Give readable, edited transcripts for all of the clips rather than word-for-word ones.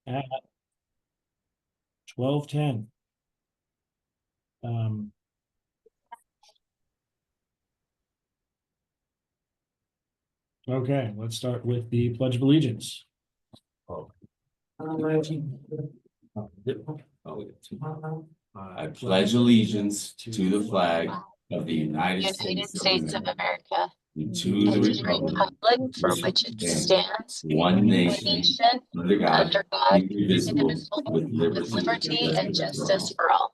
at 12:10. Okay, let's start with the Pledge of Allegiance. I pledge allegiance to the flag of the United States of America, and to and the to the republic republic for which it stands, one nation, under God, under God, indivisible, with with liberty and justice for all.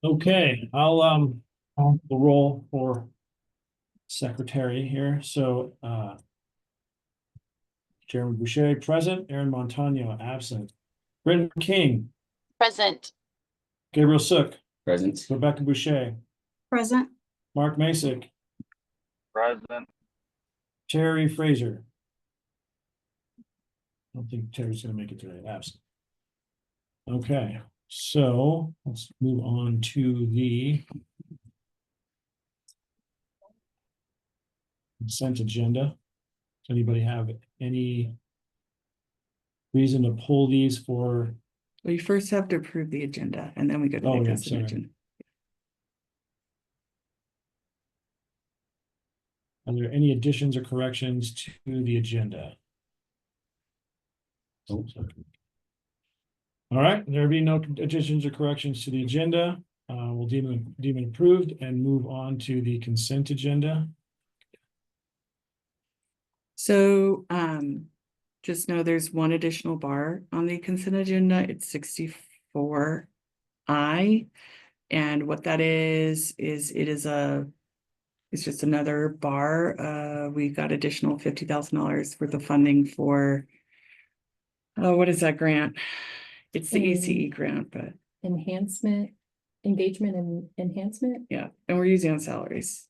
Okay, I'll the roll for secretary here. So Chairman Boucher present, Aaron Montano absent, Brendan King, Present. Gabriel Sook, Present. Rebecca Boucher, Present. Mark Masick, Present. Terry Fraser. I don't think Terry's gonna make it today, absent. Okay, so let's move on to the consent agenda. Does anybody have any reason to pull these for? Well, you first have to approve the agenda and then we go to Oh, the yeah, consent sorry. agenda. Are there any additions or corrections to the agenda? All right, there be no additions or corrections to the agenda. We'll deem it approved and move on to the consent agenda. So, just know there's one additional bar on the consent agenda. It's 64I. And what that is it's just another bar. We got additional $50,000 worth of funding for, oh, what is that grant? It's the ACE grant, but Engagement and enhancement. yeah, and we're using on salaries,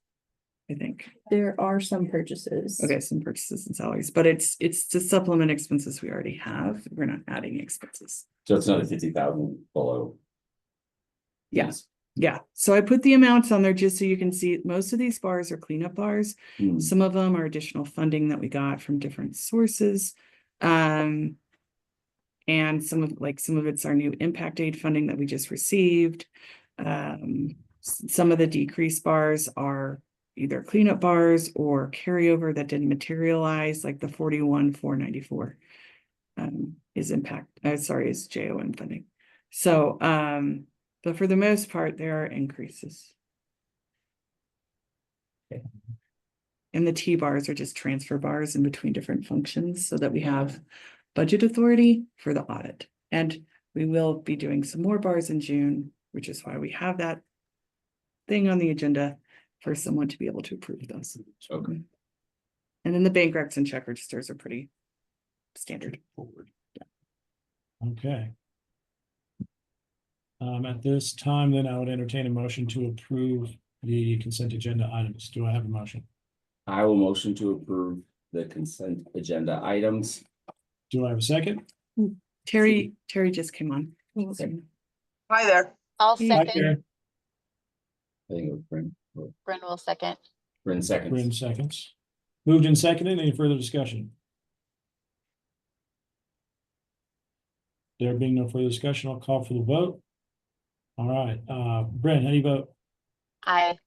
I think. There are some purchases. Okay, some purchases and salaries, but it's to supplement expenses we already have. We're not adding expenses. So it's another 50,000 below. Yes. Yeah, so I put the amounts on there just so you can see most of these bars are cleanup bars. Hmm. Some of them are additional funding that we got from different sources. And some of it's our new impact aid funding that we just received. Some of the decreased bars are either cleanup bars or carryover that didn't materialize, like the 41,494 is is JOM funding. So but for the most part, there are increases. Okay. And the T bars are just transfer bars in between different functions so that we have budget authority for the audit. And we will be doing some more bars in June, which is why we have that thing on the agenda for someone to be able to approve those. Okay. And then the bank recs and check registers are pretty standard. Okay. At this time, then I would entertain a motion to approve the consent agenda items. Do I have a motion? I will motion to approve the consent agenda items. Do I have a second? Terry just came on. Hi there. I'll Hi, second. Karen. I think it was Bryn. Bryn will second. Bryn seconds. Bryn seconds. Moved and seconded. Any further discussion? There being no further discussion, I'll call for the vote. All right, Bryn, how do you vote? Aye.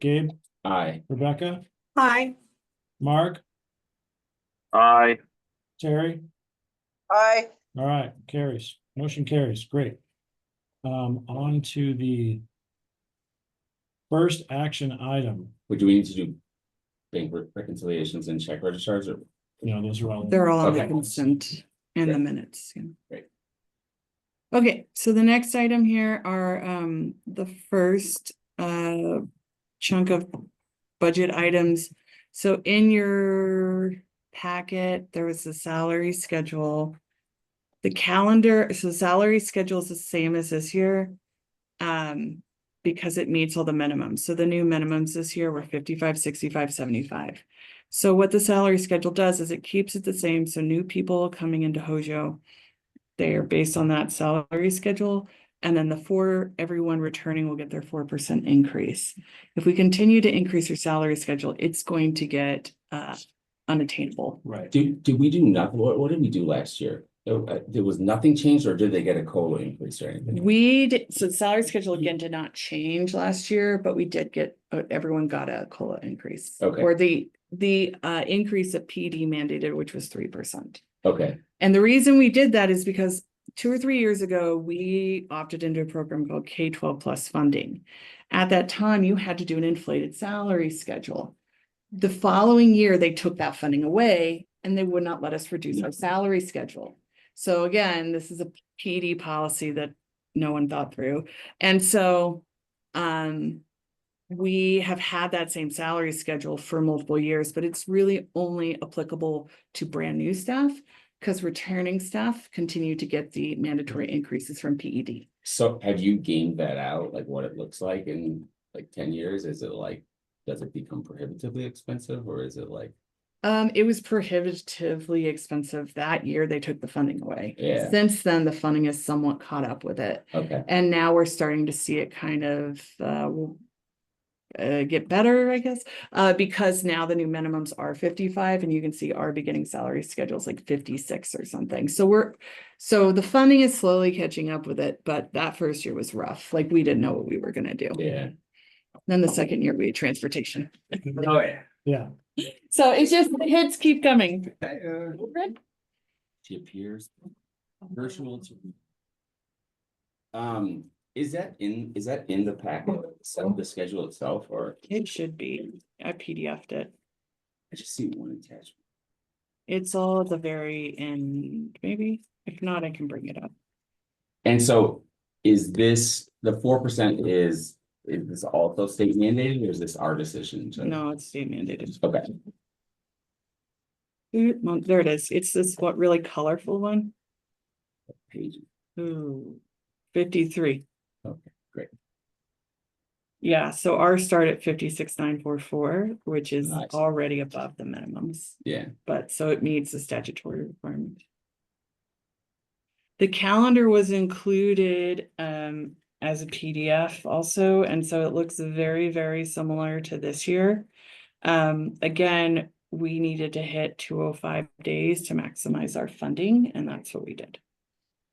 Gabe, Aye. Rebecca, Hi. Mark, Aye. Terry? Hi. All right, carries. Motion carries. Great. On to the first action item. What do we need to do? Bank reconciliations and check registrars, or You know, those are all. They're all on the Okay. consent and the Great. minutes. Yeah. Great. Okay, so the next item here are the first chunk of budget items. So in your packet, there was the salary schedule. The calendar, so the salary schedule is the same as this year. Because it meets all the minimums. So the new minimums this year were 55, 65, 75. So what the salary schedule does is it keeps it the same. So new people coming into Hozho, they are based on that salary schedule. And then everyone returning will get their 4% increase. If we continue to increase your salary schedule, it's going to get unattainable. Right. did we do nothing? What did we do last year? There was nothing changed, or did they get a COLA increase or anything? We did, so the salary schedule again did not change last year, but we did get, everyone got a COLA increase. Okay. Or the increase that PD mandated, which was 3%. Okay, And the reason we did that is because 2 or 3 years ago, we opted into a program called K-12 plus funding. At that time, you had to do an inflated salary schedule. The following year, they took that funding away and they would not let us reduce our salary schedule. So again, this is a PD policy that no one thought through. And so we have had that same salary schedule for multiple years, but it's really only applicable to brand new staff because returning staff continue to get the mandatory increases from PED. so have you gamed that out, like what it looks like in like 10 years? Is it like, does it become prohibitively expensive, or is it like? It was prohibitively expensive that year. They took the funding away. Yeah. Since then, the funding is somewhat caught up with it. Okay, And now we're starting to see it kind of get better, I guess, because now the new minimums are 55 and you can see our beginning salary schedules like 56 or something. So the funding is slowly catching up with it, but that first year was rough. Like we didn't know what we were going to do. yeah. Then the second year we had transportation. Oh, yeah. Yeah. So it's just the hits keep coming. She appears virtual to. Is that in the packet, the schedule itself, or It should be. I PDF'd it. I just see one attachment? It's all at the very end, maybe. If not, I can bring it up. And so is this, the 4% is this also state mandated, or is this our decision? No, it's state mandated. Okay, There it is. It's this what really colorful one. page, Ooh, 53. okay, great. Yeah, so ours start at 56,944, which is Nice. already above the minimums, Yeah, but so it meets the statutory requirement. The calendar was included as a PDF also, and so it looks very, very similar to this year. Again, we needed to hit 205 days to maximize our funding, and that's what we did.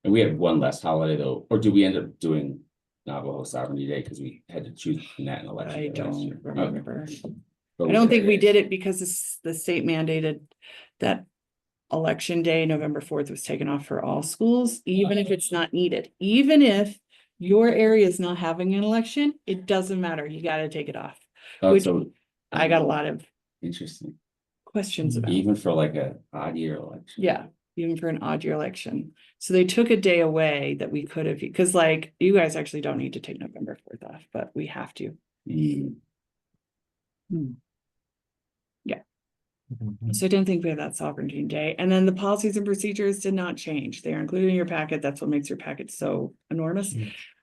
and we have one less holiday though, or do we end up doing Navajo Sovereignty Day because we had to choose between that and election? I Day last don't year? remember. Okay. I don't think we did it because the state mandated that election day, November 4th, was taken off for all schools, even if it's not needed. Even if your area is not having an election, it doesn't matter. You got to take it off. Oh, which so I got a lot of interesting, questions about. even for like a odd year election. Yeah, even for an odd year election. So they took a day away that we could have, because like you guys actually don't need to take November 4th off, but we have to. Mm. So I didn't think we had that sovereignty day. And then the policies and procedures did not change. They are included in your packet. That's what makes your packet so enormous.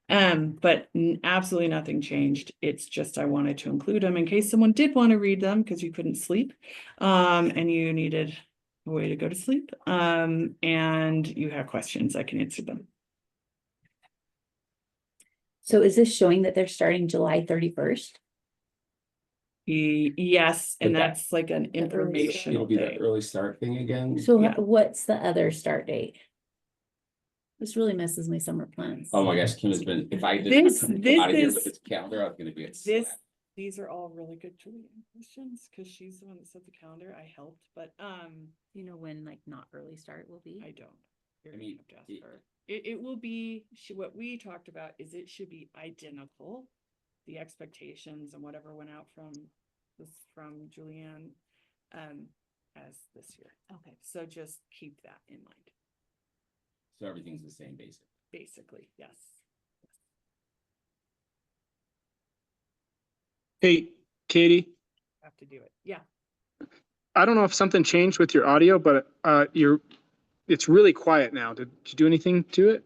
But absolutely nothing changed. It's just I wanted to include them in case someone did want to read them because you couldn't sleep. And you needed a way to go to sleep. And you have questions, I can answer them. So is this showing that they're starting July 31st? Yes, and Okay. that's like an early start. informational It'll be the day. early start thing again. So Yeah. what's the other start date? This really messes my summer plans. Oh my gosh, Kim has been, if I This didn't come out of here is- with this calendar, I was gonna be. These are all really good Julian questions because she's the one that set the calendar. I helped, but You know when like not early start will be? I don't. You're I gonna mean, have to ask her. It will be, what we talked about is it should be identical. The expectations and whatever went out from Julianne as this year. Okay. So just keep that in mind, So everything's the same basic. basically, yes. Hey, Katie, Have to do it. Yeah. I don't know if something changed with your audio, but it's really quiet now. Did you do anything to it?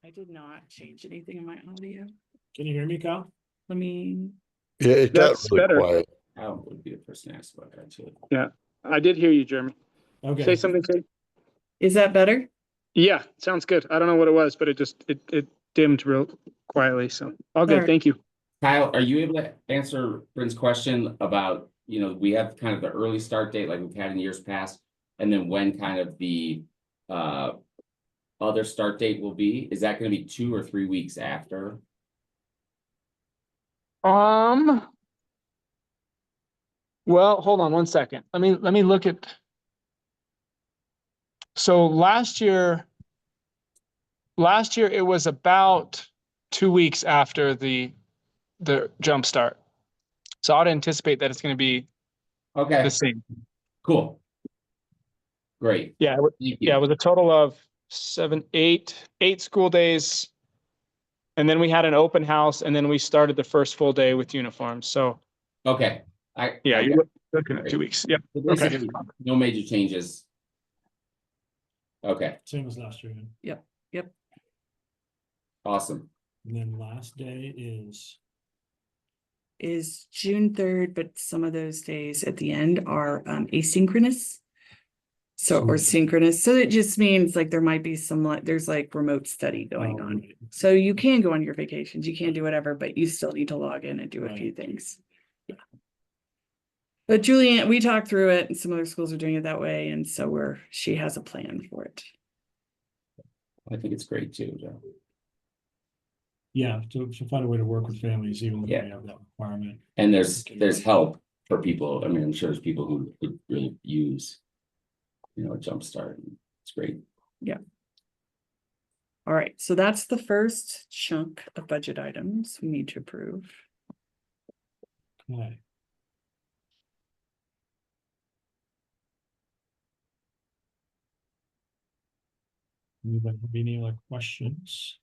I did not change anything in my audio. Can you hear me, Kyle? Let me, Yeah, it got That's really better. quiet. How would be the person asked about that too? I did hear you, Jeremy. Okay. Say something, Katie. is that better? Yeah, sounds good. I don't know what it was, but it dimmed real quietly. So all good. Alright. Thank you. Kyle, are you able to answer Bryn's question about, we have kind of the early start date like we've had in years past, and then when kind of the other start date will be? Is that gonna be 2 or 3 weeks after? Well, hold on one second. Let me look at. So last year it was about 2 weeks after the jump start. So I'd anticipate that it's going to be Okay, the same. cool. Great, Yeah, thank it you. was a total of 8 school days. And then we had an open house, and then we started the first full day with uniforms. So Okay, yeah, okay. you're looking at 2 weeks. Yep. So Okay. basically, no major changes. Okay, Same as last year. Then. awesome. And then last day Is June 3rd, but some of those days at the end are asynchronous. So, or synchronous. So it just means like there might be some like there's like remote study going on. right. So you can go on your vacations, you can do whatever, but you still need to log in and do a Right. few things. Yeah. But Julianne, we talked through it and some other schools are doing it that way. And so she has a plan for it. I think it's great too, Joe. Yeah, to find a way to work with families, even though Yeah. we have that requirement. And there's help for people. I mean, I'm sure there's people who could really use, a jump start. It's great. All right, so that's the first chunk of budget items we need to approve. Okay. Anybody have any other questions?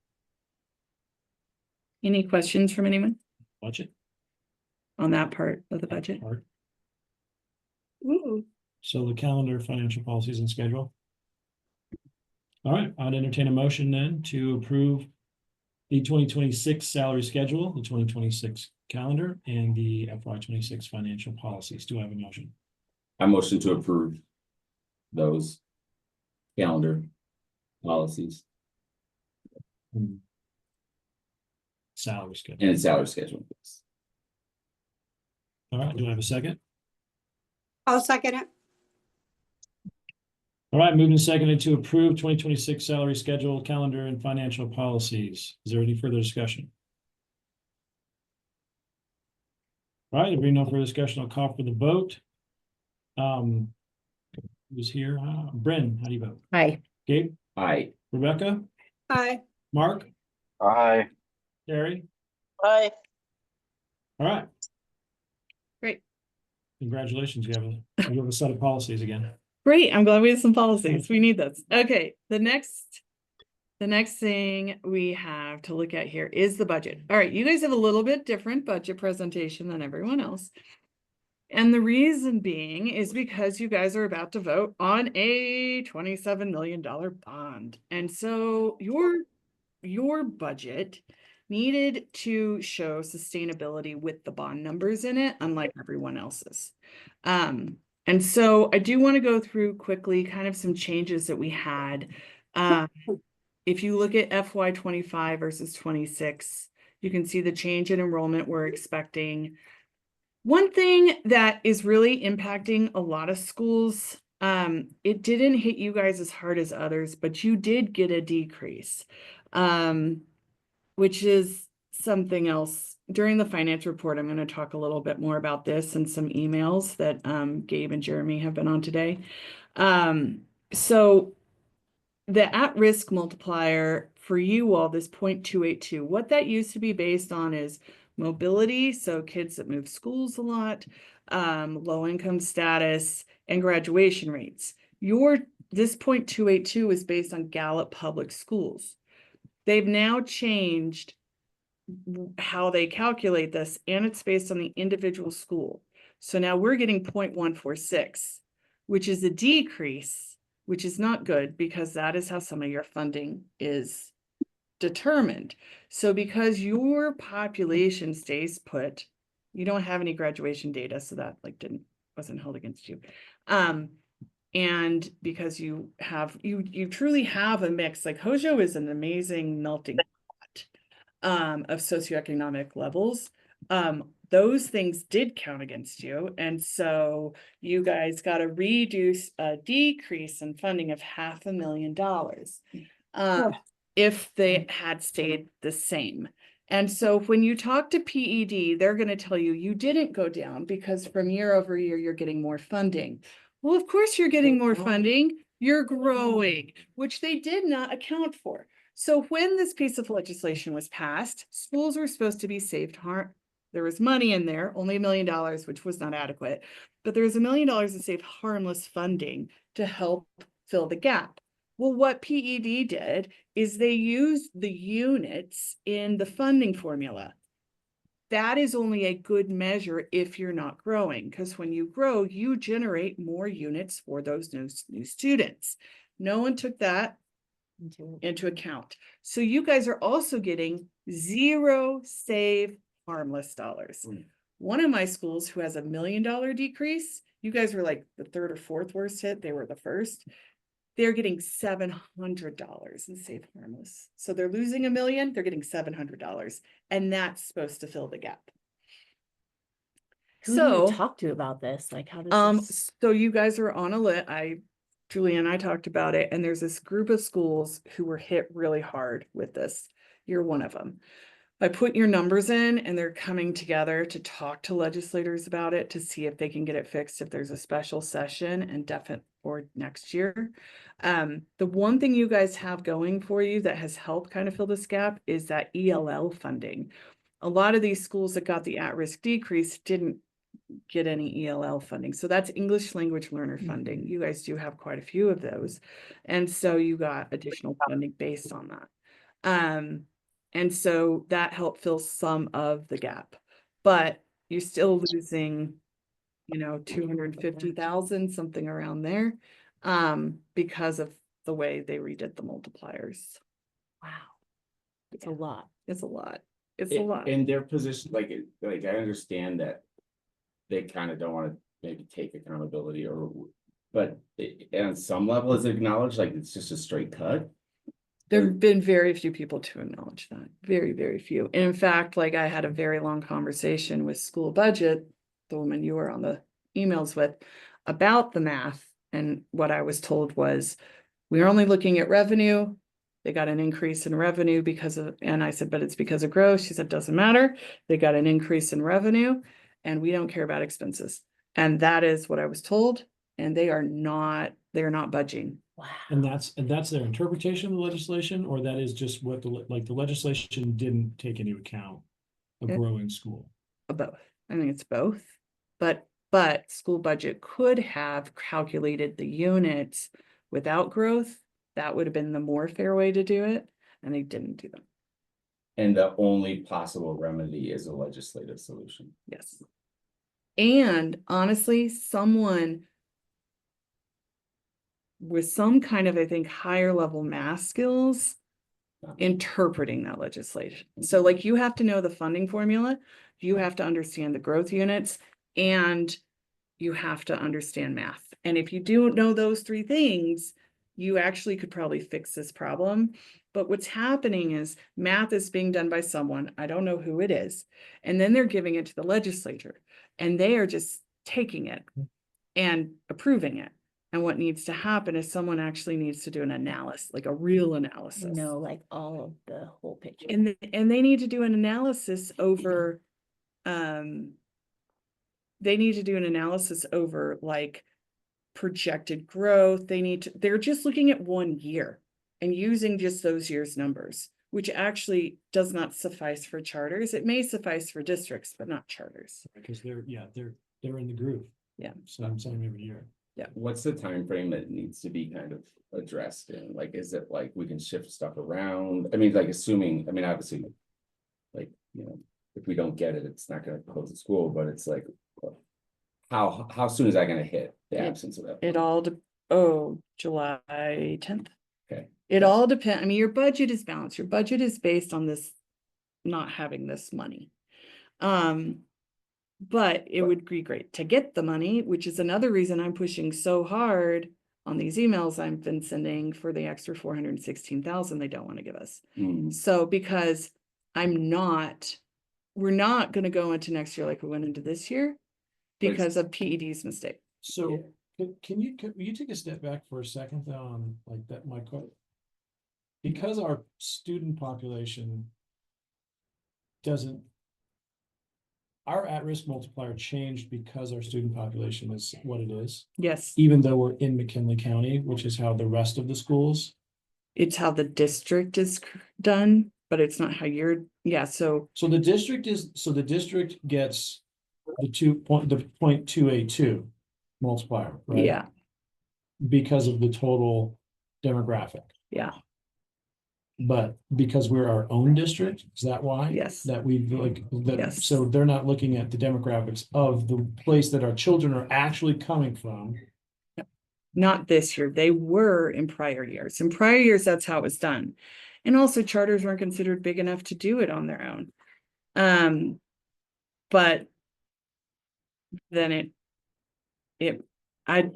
Any questions from anyone Budget? on that part of the that budget? part? Ooh. So the calendar, financial policies and schedule. All right, I'd entertain a motion then to approve the 2026 salary schedule, the 2026 calendar, and the FY 26 financial policies. Do I have a motion? I motion to approve those calendar policies Salary schedule. and salary schedule. All right, do I have a second? I'll second it. All right, moving and seconded to approve 2026 salary schedule, calendar, and financial policies. Is there any further discussion? All right, if there be no further discussion, I'll call for the vote. Who's here? Bryn, how do you vote? Hi. Gabe, Aye. Rebecca, Aye. Mark, Aye. Terry? Aye. All right. Great. Congratulations, you have a set of policies again. Great, I'm glad we have some policies. We need this. Okay, the next thing we have to look at here is the budget. All right, you guys have a little bit different budget presentation than everyone else. And the reason being is because you guys are about to vote on a $27 million bond. And so your budget needed to show sustainability with the bond numbers in it, unlike everyone else's. And so I do want to go through quickly kind of some changes that we had. If you look at FY 25 versus 26, you can see the change in enrollment we're expecting. One thing that is really impacting a lot of schools, it didn't hit you guys as hard as others, but you did get a decrease, which is something else. During the finance report, I'm going to talk a little bit more about this and some emails that Gabe and Jeremy have been on today. So the at-risk multiplier for you all, this 0.282, what that used to be based on is mobility, so kids that move schools a lot, low income status, and graduation rates. This 0.282 is based on Gallup Public Schools. They've now changed how they calculate this, and it's based on the individual school. So now we're getting 0.146, which is a decrease, which is not good because that is how some of your funding is determined. So because your population stays put, you don't have any graduation data, so that wasn't held against you. And because you truly have a mix, like Hozho is an amazing melting pot of socioeconomic levels. those things did count against you. And so you guys got a decrease in funding of $500,000. If they had stayed the same. And so when you talk to PED, they're going to tell you, you didn't go down because from year over year, you're getting more funding. Well, of course you're getting more funding. You're growing, which they did not account for. So when this piece of legislation was passed, schools were supposed to be saved there was money in there, only $1 million, which was not adequate, but there was $1 million in saved harmless funding to help fill the gap. Well, what PED did is they used the units in the funding formula. That is only a good measure if you're not growing, because when you grow, you generate more units for those new students. No one took that into account. So you guys are also getting 0 save harmless dollars. One of my schools who has $1 million decrease, you guys were like the 3rd or 4th worst hit. They were the first. They're getting $700 in save harmless. So they're losing $1 million, they're getting $700. And that's supposed to fill the gap. Who do you talk to about this? Like, how does this? So you guys are on a lit. Julie and I talked about it, and there's this group of schools who were hit really hard with this. You're one of them. I put your numbers in, and they're coming together to talk to legislators about it to see if they can get it fixed if there's a special session and or next year. The one thing you guys have going for you that has helped kind of fill this gap is that ELL funding. A lot of these schools that got the at-risk decrease didn't get any ELL funding. So that's English language learner funding. You guys do have quite a few of those. And so you got additional funding based on that. And so that helped fill some of the gap, but you're still losing, 250,000, something around there, because of the way they redid the multipliers. Wow. It's a lot. It's a lot. It's a lot. In their position, like I understand that they kind of don't want to maybe take accountability but on some level is acknowledged, like it's just a straight cut. There have been very few people to acknowledge that. Very, very few. And in fact, like I had a very long conversation with school budget, the woman you were on the emails with, about the math. And what I was told was, we're only looking at revenue. They got an increase in revenue and I said, but it's because of growth. She said, doesn't matter. They got an increase in revenue and we don't care about expenses. And that is what I was told. And they're not budging. Wow. And that's their interpretation of the legislation, or that is just what the legislation didn't take into account a growing school? Both. I think it's both. But school budget could have calculated the units without growth. That would have been the more fair way to do it. And they didn't do that. And the only possible remedy is a legislative solution. Yes. And honestly, someone with some kind of, I think, higher level math skills interpreting that legislation. So like you have to know the funding formula, you have to understand the growth units, and you have to understand math. And if you don't know those 3 things, you actually could probably fix this problem. But what's happening is math is being done by someone, I don't know who it is, and then they're giving it to the legislature, and they are just taking it and approving it. And what needs to happen is someone actually needs to do an analysis, like a real analysis. Like all of the whole picture. And they need to do an analysis over, like projected growth. They're just looking at 1 year and using just those years' numbers, which actually does not suffice for charters. It may suffice for districts, but not charters. Because they're in the groove. Yeah. So I'm saying every year. Yeah. What's the time frame that needs to be kind of addressed in? Like, is it like we can shift stuff around? I mean, like assuming, obviously, like, if we don't get it, it's not going to close the school, but it's like, how soon is that going to hit the absence of that? It all, July 10th. Okay. It all depends. Your budget is balanced. Your budget is based on this, not having this money. But it would be great to get the money, which is another reason I'm pushing so hard on these emails I've been sending for the extra 416,000 they don't want to give us. So because I'm not we're not gonna go into next year like we went into this year But because of PED's mistake. So can you take a step back for a second though on like that, my quote? Because our student population doesn't. Our at-risk multiplier changed because our student population is what it is, Yes, even though we're in McKinley County, which is how the rest of the schools. it's how the district is done, but it's not how you're, yeah, so, So the district gets the 0.282 multiplier, right? yeah, Because of the total demographic. yeah, But because we're our own district, is that why? yes. That we like, that, Yes. so they're not looking at the demographics of the place that our children are actually coming from. Not this year. They were in prior years. In prior years, that's how it was done. And also charters weren't considered big enough to do it on their own. But then I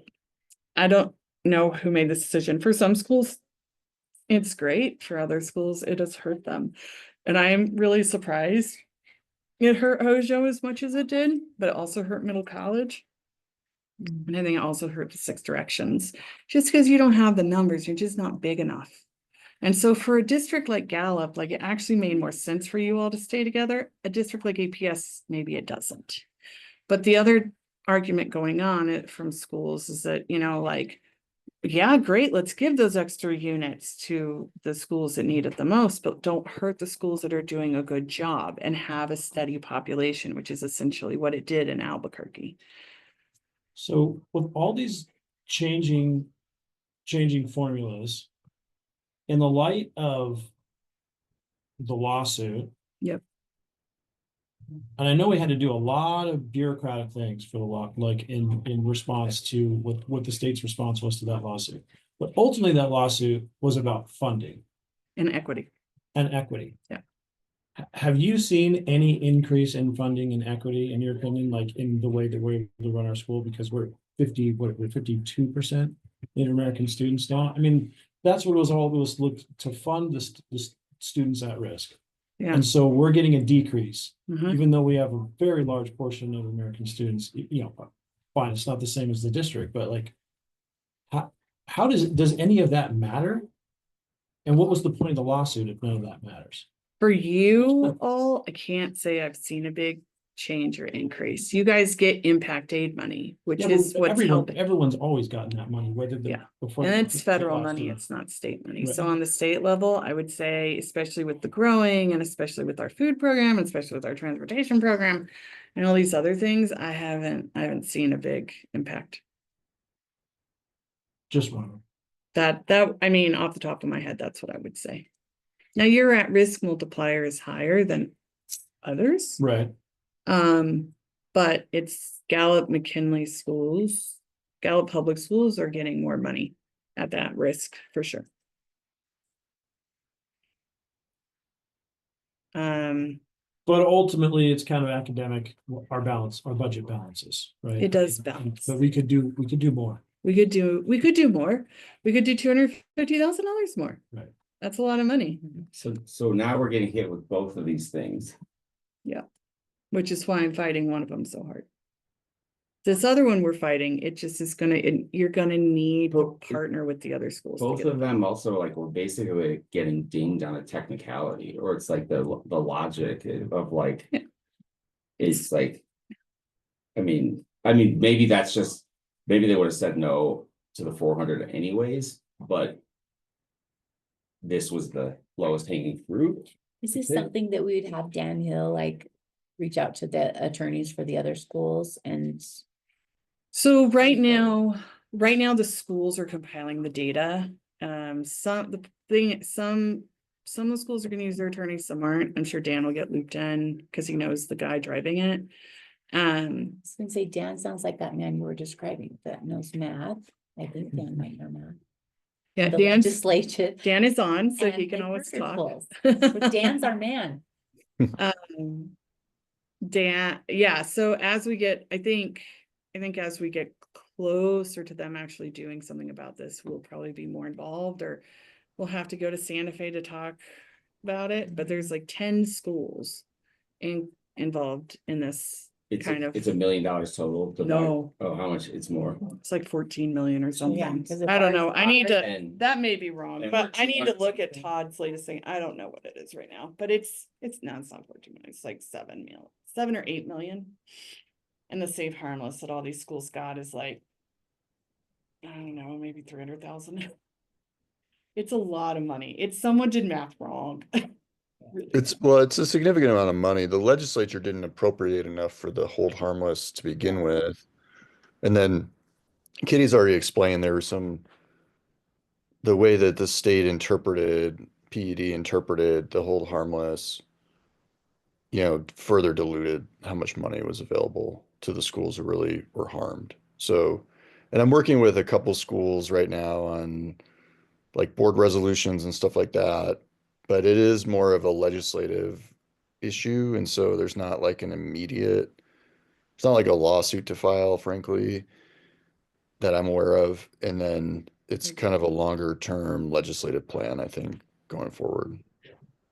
don't know who made this decision. For some schools, it's great. For other schools, it has hurt them. And I am really surprised it hurt Hozho as much as it did, but it also hurt middle college. And I think it also hurt the Six Directions, just because you don't have the numbers, you're just not big enough. And so for a district like Gallup, like it actually made more sense for you all to stay together. A district like APS, maybe it doesn't. But the other argument going on from schools is that, like, yeah, great, let's give those extra units to the schools that need it the most, but don't hurt the schools that are doing a good job and have a steady population, which is essentially what it did in Albuquerque. So with all these changing formulas, in the light of the lawsuit. Yep. And I know we had to do a lot of bureaucratic things for the law, like in response to what the state's response was to that lawsuit. But ultimately, that lawsuit was about funding And equity. and equity. Yeah. Have you seen any increase in funding and equity, in your opinion, like in the way that we're able to run our school? Because we're 52% Native American students now. I mean, that's what it was looked to fund the students at risk. Yeah. And so we're getting a decrease, Mhm. even though we have a very large portion of American students, fine, it's not the same as the district, but like, how does any of that matter? And what was the point of the lawsuit if none of that matters? For you all, I can't say I've seen a big change or increase. You guys get impact aid money, which Yeah, is but what's helping. everyone's always gotten that money, whether Yeah. before. And the- it's federal the money, lawsuit. it's not state money. Right. So on the state level, I would say, especially with the growing and especially with our food program, and especially with our transportation program and all these other things, I haven't seen a big impact. Just one. I mean, off the top of my head, that's what I would say. Now, your at-risk multiplier is higher than others. Right. But it's Gallup McKinley schools, Gallup Public Schools are getting more money at that risk for sure. But ultimately, it's kind of academic, our budget balances, right? It does balance. But we could do more. We could do more. We could do $250,000 more. Right. That's a lot of money, So now we're getting hit with both of these things. which is why I'm fighting one of them so hard. This other one we're fighting, it just is you're gonna need to But- partner with the other schools. to Both get of it. them also like we're basically getting dinged on a technicality, or it's like the logic of like. Yeah. It's like. I mean, maybe that's just, maybe they would have said no to the 400 anyways, but. This was the lowest hanging fruit. Is this Okay. something that we would have Dan Hill like reach out to the attorneys for the other schools and? So right now, the schools are compiling the data. Some of the schools are gonna use their attorneys, some aren't. I'm sure Dan will get looped in because he knows the guy driving it. I was gonna say, Dan sounds like that man you were describing that knows math. I think Dan might know math. Yeah, The Dan legislative. is on, so he and can the always talk. articles. But Dan's our man. Dan, yeah, so as we get, I think as we get closer to them actually doing something about this, we'll probably be more involved, or we'll have to go to Santa Fe to talk about it, but there's like 10 schools in involved in this. It's, Kind of. it's $1 million total. to buy- No. Oh, how much? It's more. It's like 14 million or something. 'cause if I don't ours know. I need to, And that may be wrong, and but we're I need to 200 look at something. Todd's latest thing. I don't know what it is right now, but it's no, it's not 14 million. It's like 7 or 8 million. And the safe harmless that all these schools got is like, I don't know, maybe 300,000. It's a lot of money. It's someone did math wrong. Really. It's a significant amount of money. The legislature didn't appropriate enough for the hold harmless to begin with. And then Kitty's already explained there was the way that the state interpreted, PED interpreted the hold harmless, further diluted how much money was available to the schools who really were harmed. So, and I'm working with a couple schools right now on like board resolutions and stuff like that, but it is more of a legislative issue. And so there's not like it's not like a lawsuit to file, frankly, that I'm aware of. And then it's kind of a longer term legislative plan, I think, going forward.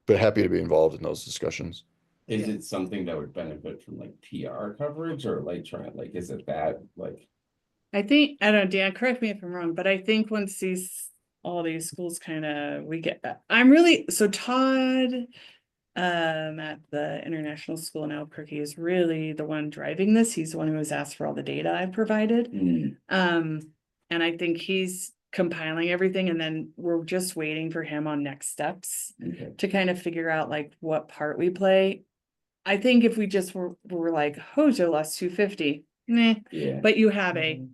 But happy to be involved in those discussions. Is it something that would benefit from like PR coverage or like is it that like? I think, I don't know, Dan, correct me if I'm wrong, but I think once all these schools so Todd at the international school in Albuquerque is really the one driving this. He's the one who has asked for all the data I provided. And I think he's compiling everything, and then we're just waiting for him on next steps Okay. to kind of figure out like what part we play. I think if we just were like, Hozho lost 250, Yeah. but you have a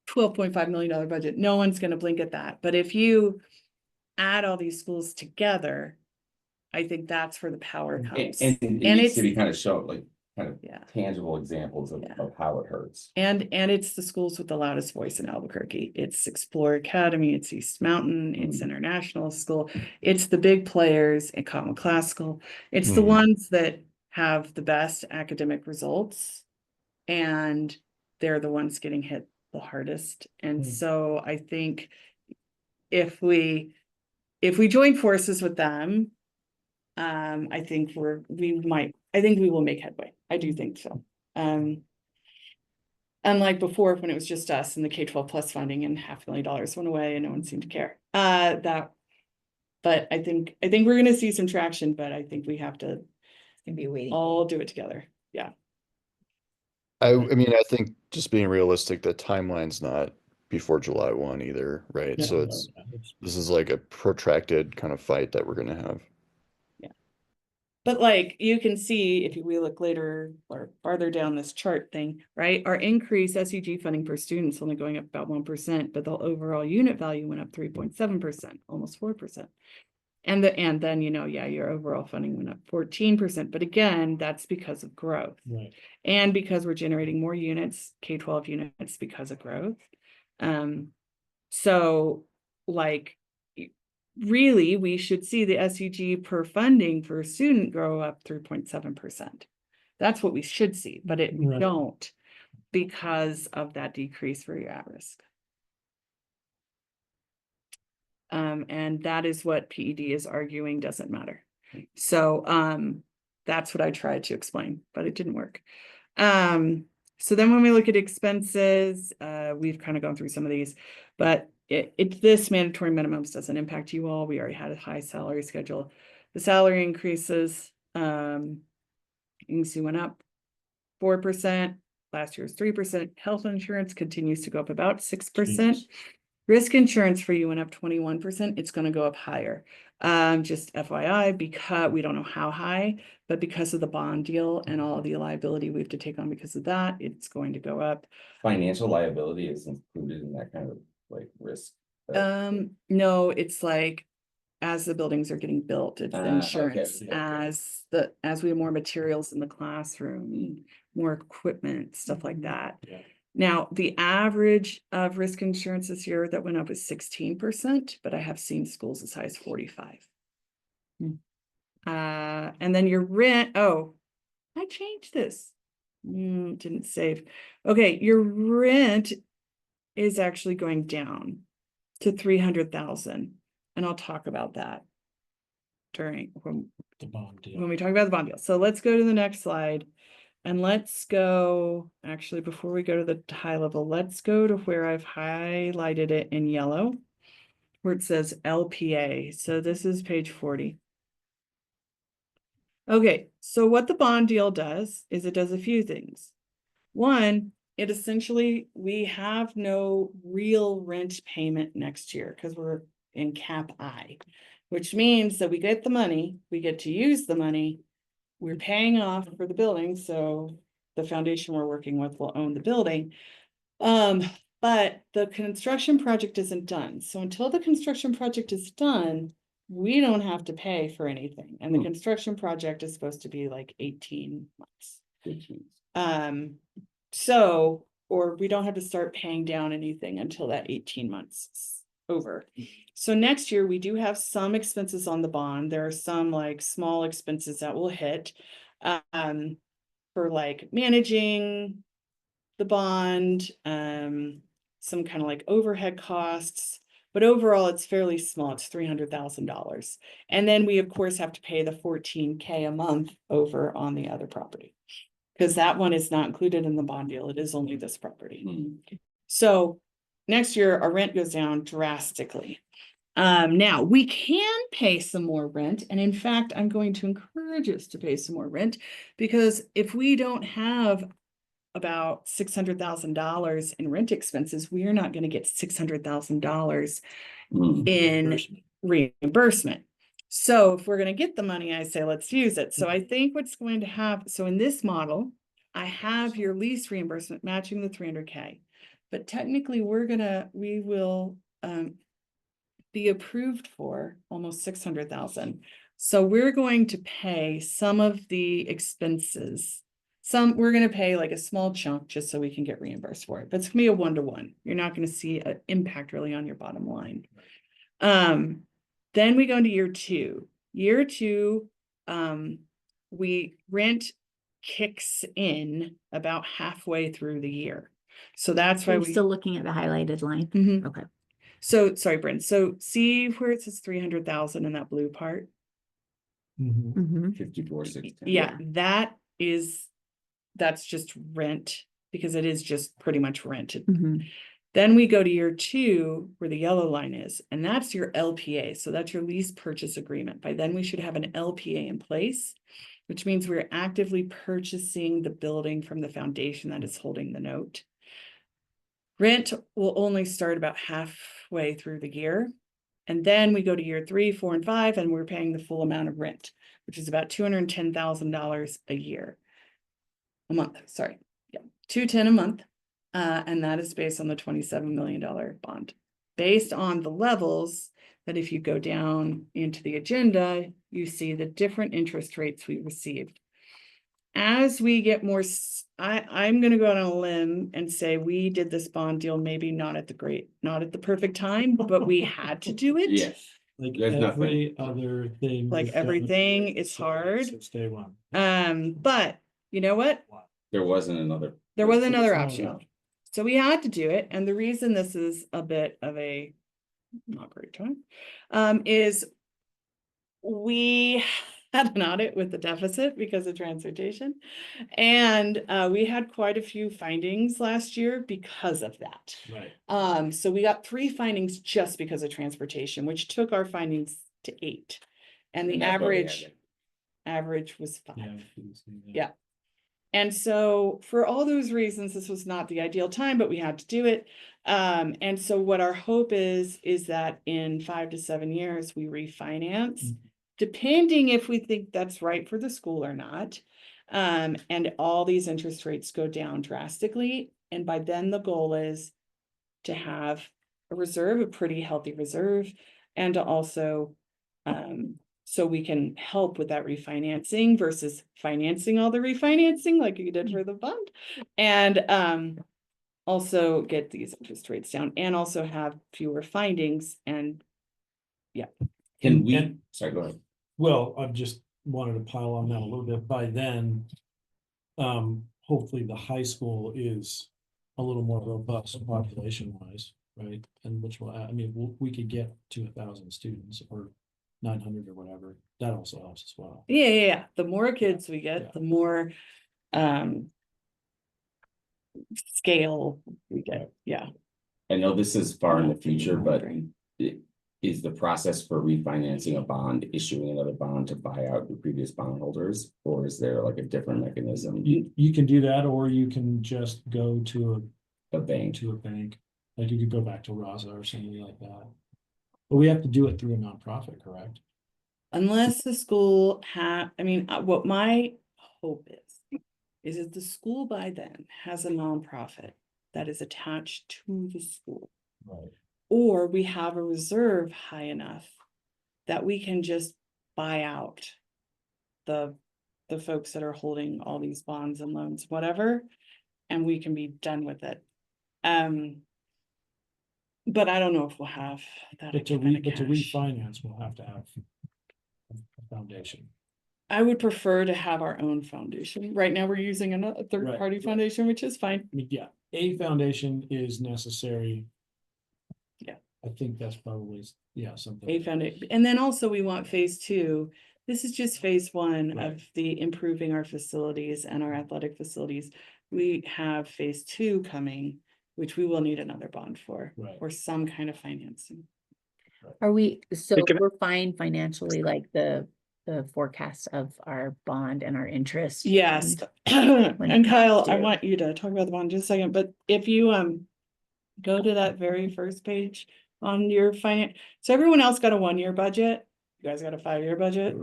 $12.5 million budget, no one's gonna blink at that. But if you add all these schools together, I think that's where the power comes. And it needs to be kind of shown like Yeah. tangible examples of how it hurts. And it's the schools with the loudest voice in Albuquerque. It's Explore Academy, it's East Mountain, it's International School, it's the big players in Common Classical. It's the ones that have the best academic results, and they're the ones getting hit the hardest. And so I think if we join forces with them, I think we will make headway. I do think so. Unlike before, when it was just us and the K-12 plus funding and $500,000 went away and no one seemed to care. But I think we're gonna see some traction, but I think we have to It's gonna be waiting. all do it together. Yeah. I mean, I think just being realistic, the timeline's not before July 1 either, right? Yeah, So this is like a protracted kind of fight that we're gonna have. But like you can see, if we look later or farther down this chart thing, right? Our increased SEG funding per student is only going up about 1%, but the overall unit value went up 3.7%, almost 4%. And then, your overall funding went up 14%. But again, that's because of growth. Right. And because we're generating more units, K-12 units because of growth. So like, really, we should see the SEG per funding for a student grow up 3.7%. That's what we should see, but we Right. don't because of that decrease for your at risk. And that is what PED is arguing doesn't matter. So that's what I tried to explain, but it didn't work. So then when we look at expenses, we've kind of gone through some of these, but this mandatory minimums doesn't impact you all. We already had a high salary schedule. The salary increases, you can see went up 4%. Last year was 3%. Health insurance continues to go up about 6%. Risk insurance for you went up 21%. It's going to go up higher. Just FYI, because we don't know how high, but because of the bond deal and all the liability we have to take on because of that, it's going to go up. Financial liability is included in that kind of like risk. No, it's like as the buildings are getting built, it's insurance. Okay. As we have more materials in the classroom, more equipment, stuff like that. Yeah. Now, the average of risk insurance this year that went up is 16%, but I have seen schools as high as 45. And then your rent, I changed this. Didn't save. Okay, your rent is actually going down to 300,000. And I'll talk about that. when The bond deal. we talk about the bond deal. So let's go to the next slide. And let's go, actually, before we go to the high level, let's go to where I've highlighted it in yellow, where it says LPA. So this is page 40. Okay, so what the bond deal does is it does a few things. One, it essentially, we have no real rent payment next year because we're in cap I, which means that we get the money, we get to use the money. We're paying off for the building, so the foundation we're working with will own the building. But the construction project isn't done. So until the construction project is done, we don't have to pay for anything. And the construction project is supposed to be like 18 months. So, or we don't have to start paying down anything until that 18 months is over. So next year, we do have some expenses on the bond. There are some like small expenses that will hit for like managing the bond, some kind of like overhead costs. But overall, it's fairly small. It's $300,000. And then we, of course, have to pay the $14K a month over on the other property. Because that one is not included in the bond deal. It is only this property. So next year, our rent goes down drastically. Now we can pay some more rent. And in fact, I'm going to encourage us to pay some more rent because if we don't have about $600,000 in rent expenses, we are not going to get $600,000 in reimbursement. So if we're going to get the money, I say, let's use it. So I think what's going to happen, so in this model, I have your lease reimbursement matching the 300K, but technically we will be approved for almost 600,000. So we're going to pay some of the expenses. We're going to pay like a small chunk just so we can get reimbursed for it. But it's gonna be a 1-to-1. You're not going to see an impact really on your bottom line. Then we go into year 2. Year 2, rent kicks in about halfway through the year. So that's why Are you still looking at the highlighted line? Mhm. Okay. So sorry, Brent. So see where it says 300,000 in that blue part? Mm-hmm. 54,610. Yeah, that's just rent because it is just pretty much rented. Mm-hmm. Then we go to year 2 where the yellow line is, and that's your LPA. So that's your lease purchase agreement. By then we should have an LPA in place, which means we're actively purchasing the building from the foundation that is holding the note. Rent will only start about halfway through the year. And then we go to year 3, 4, and 5, and we're paying the full amount of rent, which is about $210,000 a month. Sorry. Yeah, $210 a month. And that is based on the $27 million bond. Based on the levels that if you go down into the agenda, you see the different interest rates we received. As we get more, I'm going to go out on a limb and say we did this bond deal, maybe not at the perfect time, but we had to do it. Yes. Like There's every other thing. Like we've done everything is hard. Since day one. But you know what? There wasn't another. There was another No, option. no. So we had to do it. And the reason this is a bit of a not great time, is we had an audit with the deficit because of transportation. And we had quite a few findings last year because of that. Right. So we got 3 findings just because of transportation, which took our findings to 8. And the that's why we had average was 5. Yeah. Yeah. And so for all those reasons, this was not the ideal time, but we had to do it. And so what our hope is that in 5 to 7 years, we refinance, depending if we think that's right for the school or not. And all these interest rates go down drastically. And by then the goal is to have a reserve, a pretty healthy reserve, and to also, so we can help with that refinancing versus financing all the refinancing like you did for the bond. And also get these interest rates down and also have fewer findings and yeah. Can we, And- sorry, go ahead. Well, I've just wanted to pile on that a little bit. By then, hopefully the high school is a little more robust population wise, right? And which will, I mean, we could get to 1,000 students or 900 or whatever, that also helps as well. Yeah. The more kids we Yeah. get, the more scale we get, yeah. I know this is far in the future, but is the process for refinancing a bond, issuing another bond to buy out your previous bondholders? Or is there like a different mechanism? You can do that, or you can just go to A bank? a bank, like you could go back to Raza or something like that. But we have to do it through a nonprofit, correct? Unless the school what my hope is that the school by then has a nonprofit that is attached to the school. Right. Or we have a reserve high enough that we can just buy out the folks that are holding all these bonds and loans, whatever, and we can be done with it. But I don't know if we'll have that. But to kind of cash. refinance, we'll have to have a foundation. I would prefer to have our own foundation. Right now, we're using a third-party right. foundation, which is fine. I mean, yeah, a foundation is necessary. Yeah. I think that's probably, yeah, something. A foundation, and then also we want phase two. This is just phase one Right. of the improving our facilities and our athletic facilities. We have phase two coming, which we will need another bond for, Right. or some kind of financing. Are we, so Thinking- we're fine financially, like the forecast of our bond and our interest? Yes, when and it Kyle, comes I to- want you to talk about the bond in just a second, but if you go to that very first page on your finance, so everyone else got a 1-year budget, you guys got a 5-year budget,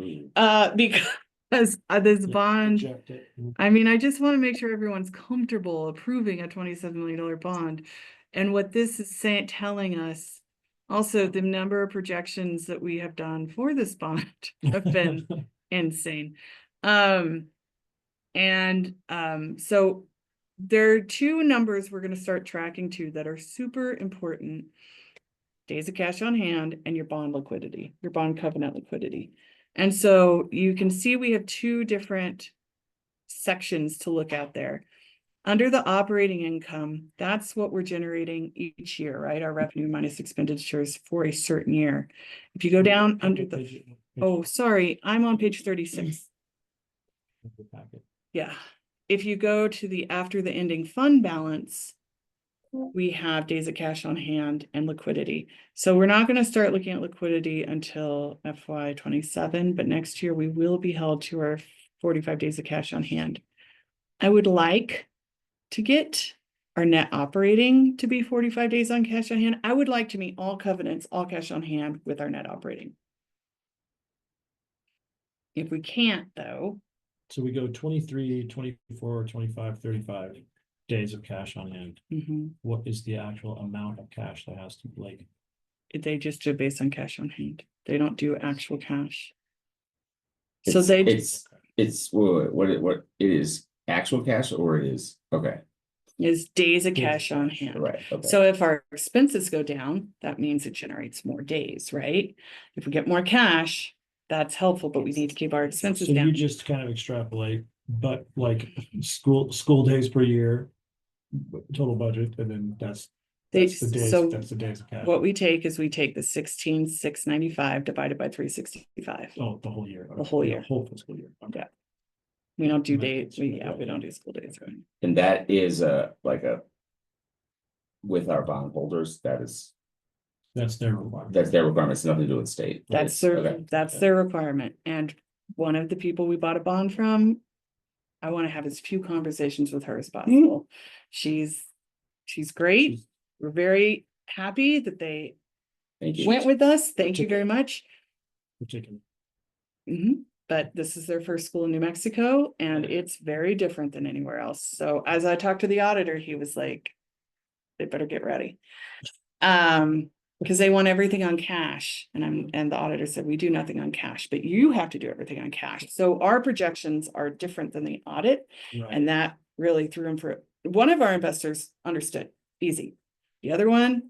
because this bond, Reject it. I mean, I just want to make sure everyone's comfortable approving a $27 million bond. And what this is telling us, also the number of projections that we have done for this bond have been insane. So there are 2 numbers we're going to start tracking to that are super important. Days of cash on hand and your bond liquidity, your bond covenant liquidity. And so you can see we have 2 different sections to look at there. Under the operating income, that's what we're generating each year, right? Our revenue minus expenditures for a certain year. If you go down under the, oh, sorry, I'm on page 36. Yeah. If you go to the after the ending fund balance, we have days of cash on hand and liquidity. So we're not going to start looking at liquidity until FY27, but next year we will be held to our 45 days of cash on hand. I would like to get our net operating to be 45 days on cash on hand. I would like to meet all covenants, all cash on hand with our net operating. If we can't though. So we go 23, 24, 25, 35 days of cash on hand. What is the actual amount of cash that has to like? They just do based on cash on hand. They don't do actual cash. So It's- they It's what it is actual cash or it is, okay, is days of Days cash of on cash, hand. right, okay. So if our expenses go down, that means it generates more days, right? If we get more cash, that's helpful, but we need to keep our expenses So you down. just kind of extrapolate, but like school days per year, total budget, and then that's the days of cash. What we take is we take the 16,695 divided by 365. Oh, the whole year. The whole year. Whole fiscal year. Okay. Yeah. We don't do Right. days, we don't do school days, right? And that is with our bondholders, That's their requirement. that's their requirement, it's nothing to do with state. That's Okay. their requirement, and one of the people we bought a bond from, I want to have as few conversations with her as possible. She's great, we're very happy that they Thank you. went with us, thank you very much. Particular. But this is their first school in New Mexico, and it's very different than anywhere else, so as I talked to the auditor, he was like, they better get ready. Because they want everything on cash, and the auditor said, we do nothing on cash, but you have to do everything on cash. So our projections are different than the audit, Right. and that really threw him for, one of our investors understood, easy. The other one,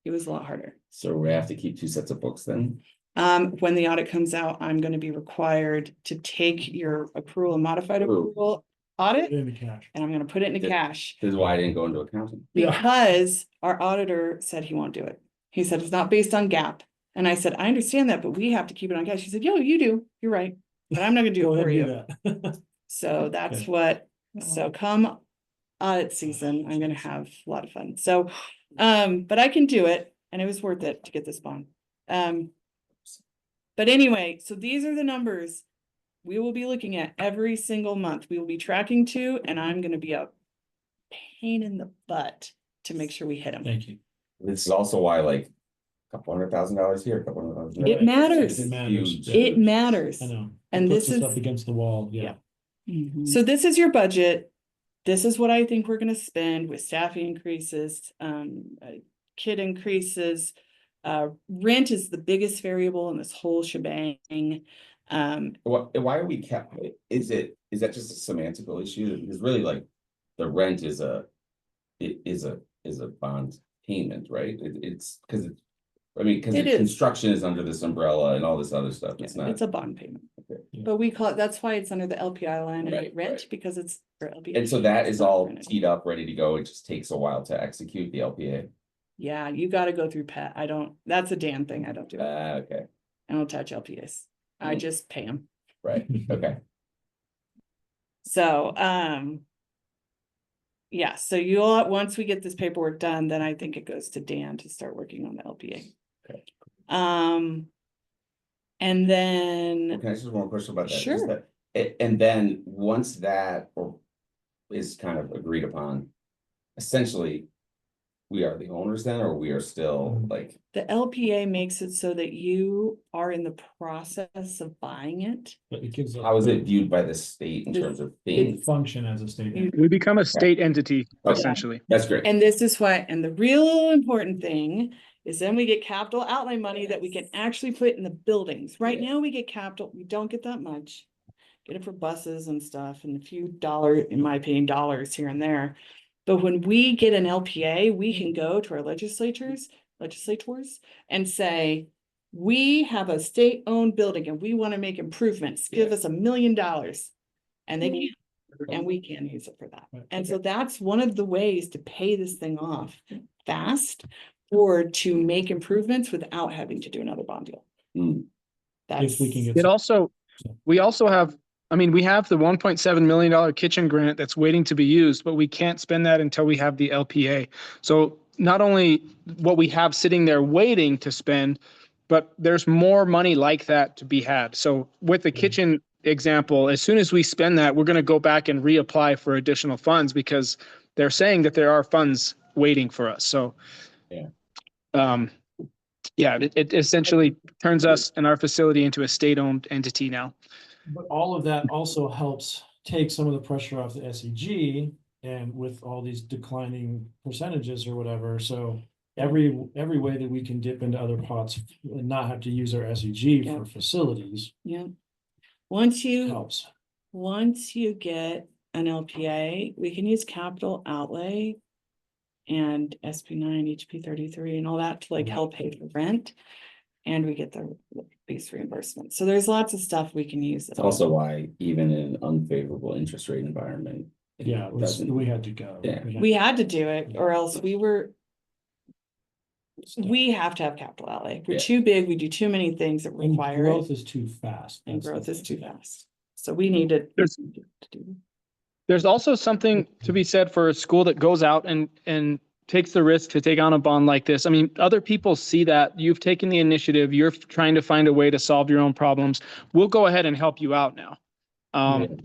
it was a lot harder. So we have to keep 2 sets of books then? When the audit comes out, I'm gonna be required to take your accrual and modified approval audit, In the cash. and I'm gonna put it into Did- cash. This is why I didn't go into accounting. Yeah. Because our auditor said he won't do it. He said it's not based on GAAP. And I said, I understand that, but we have to keep it on cash. She said, yo, you do, you're right, but I'm not gonna do Go it ahead for and do you. that. So that's Okay. what, so come audit season, I'm gonna have a lot of fun. So, but I can do it and it was worth it to get this bond. But anyway, so these are the numbers we will be looking at every single month. We will be tracking to, and I'm gonna be a pain in the butt to make sure we hit them. Thank you. This is also why like $200,000 here, $200,000 It matters. It matters. Huge. It matters. I know. And It puts this us is- up against the wall, yeah. So this is your budget. This is what I think we're gonna spend with staffing increases, kid increases. Rent is the biggest variable in this whole shebang. Why are we kept, is that just a semantical issue? Because really like the rent is a bond payment, right? It's because I mean, because It is. construction is under this umbrella and all this other stuff. It's Yeah, not. it's a bond payment. Okay. Yeah. But we call it, that's why it's under the LPI line and Right, rent, right. because it's for LPI. And so that It's is not all rented. teed up, ready to go. It just takes a while to execute the LPA. Yeah, you gotta go through Pat. I don't, that's a damn thing. I don't do it. Okay, I don't touch LPAs. I just pay them. right, okay. So, yeah, so you'll, once we get this paperwork done, then I think it goes to Dan to start working on the LPA. Okay. And then, Can I ask just one question about that? Is Sure. that- And then once that is kind of agreed upon, essentially, we are the owners then, or we are still like, the LPA makes it so that you are in the process of buying it. But it gives. how is it viewed by the state in The- terms of It being? function as a state. You- We become a state entity, Okay. essentially. That's great. And this is why, and the real important thing is then we get capital outlay money that we can actually put in the buildings. Right Yeah. now, we get capital, we don't get that much. Get it for buses and stuff and a few dollars, in my opinion, dollars here and there. But when we get an LPA, we can go to our legislators and say, we have a state-owned building and we want to make improvements, give Yeah. us $1 million. And they can, and we can use it for that. Right. And so that's one of the ways to pay this thing off fast or to make improvements without having to do another bond deal. Mm. That's. If we can get. It also, we also have, I mean, we have the $1.7 million kitchen grant that's waiting to be used, but we can't spend that until we have the LPA. So not only what we have sitting there waiting to spend, but there's more money like that to be had. So with the kitchen example, as soon as we spend that, we're going to go back and reapply for additional funds because they're saying that there are funds waiting for us. So it essentially turns us and our facility into a state-owned entity now. But all of that also helps take some of the pressure off the SEG and with all these declining percentages or whatever, so every way that we can dip into other pots and not have to use our SEG Yeah. for facilities Yeah. Once you helps. get an LPA, we can use capital outlay and SP9, HP33 and all that to like help pay for rent. And we get the base reimbursement. So there's lots of stuff we can use. It's also why even in an unfavorable interest rate environment. it Yeah, it was- doesn't- we had to go. Yeah. We had to do it or else we have to have capital outlay. We're Yeah. too big. We do too many things that And require growth it is too fast. and That's the growth is thing. too fast. So we need to. There's- There's also something to be said for a school that goes out and takes the risk to take on a bond like this. I mean, other people see that you've taken the initiative, you're trying to find a way to solve your own problems. We'll go ahead and help you out now.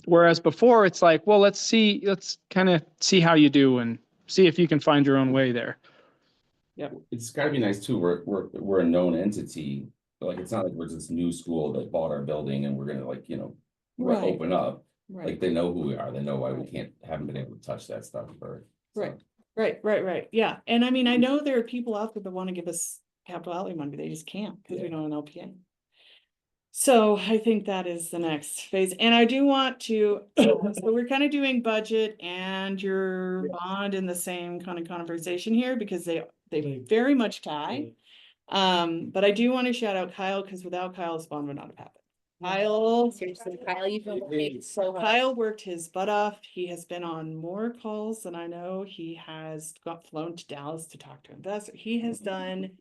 Whereas before it's like, well, let's kind of see how you do and see if you can find your own way there. It's gotta be nice too, we're a known entity, like, it's not like we're this new school that bought our building and we're gonna like, Right. open up. Right, Like, they know who we are, they know why we haven't been able to touch that stuff for. Right. right. Yeah. And I mean, I know there are people out there that want to give us capital outlay money, but they just can't because we Yeah. don't have an LPA. So I think that is the next phase. And I do want to, so we're kind of doing budget and your bond in the same kind of conversation here because they very much tie. But I do want to shout out Kyle because without Kyle, this bond would not have happened. Kyle, Seriously, Kyle, you've been working so hard. Kyle worked his butt off. He has been on more calls than I know. He has got flown to Dallas to talk to investors. He has done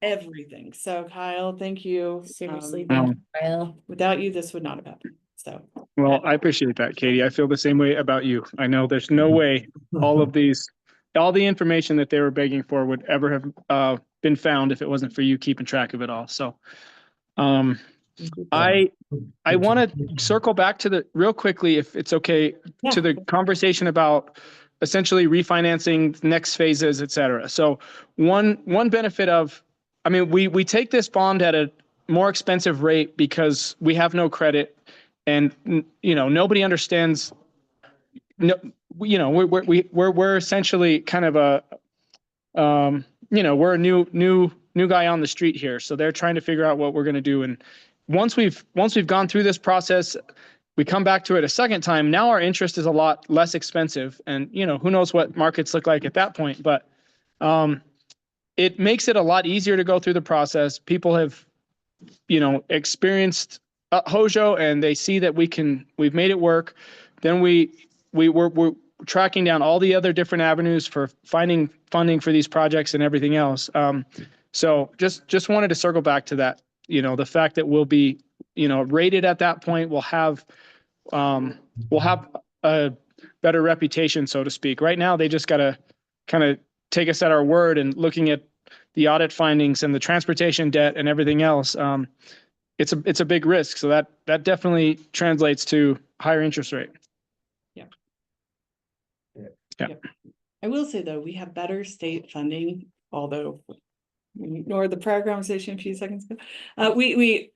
everything. So Kyle, thank you. Seriously, Um, thank you, Kyle. Without you, this would not have happened. So. Well, I appreciate that, Katie. I feel the same way about you. I know there's no way all the information that they were begging for would ever have been found if it wasn't for you keeping track of it all. So, I want to circle back to the real quickly, if it's okay, Yeah. to the conversation about essentially refinancing next phases, et cetera. So one benefit of, I mean, we take this bond at a more expensive rate because we have no credit, and nobody understands. No, we're essentially kind of a we're a new guy on the street here, so they're trying to figure out what we're going to do. And once we've gone through this process, we come back to it a second time. Now our interest is a lot less expensive, and who knows what markets look like at that point. But it makes it a lot easier to go through the process. People have experienced Hozho, and they see that we've made it work. Then we're tracking down all the other different avenues for finding funding for these projects and everything else. So just wanted to circle back to that. The fact that we'll be rated at that point, we'll have a better reputation, so to speak. Right now, they just got to kind of take us at our word, and looking at the audit findings and the transportation debt and everything else. It's a big risk. So that definitely translates to higher interest rate. Yeah. I will say though, we have better state funding, although we ignored the prior conversation a few seconds ago. We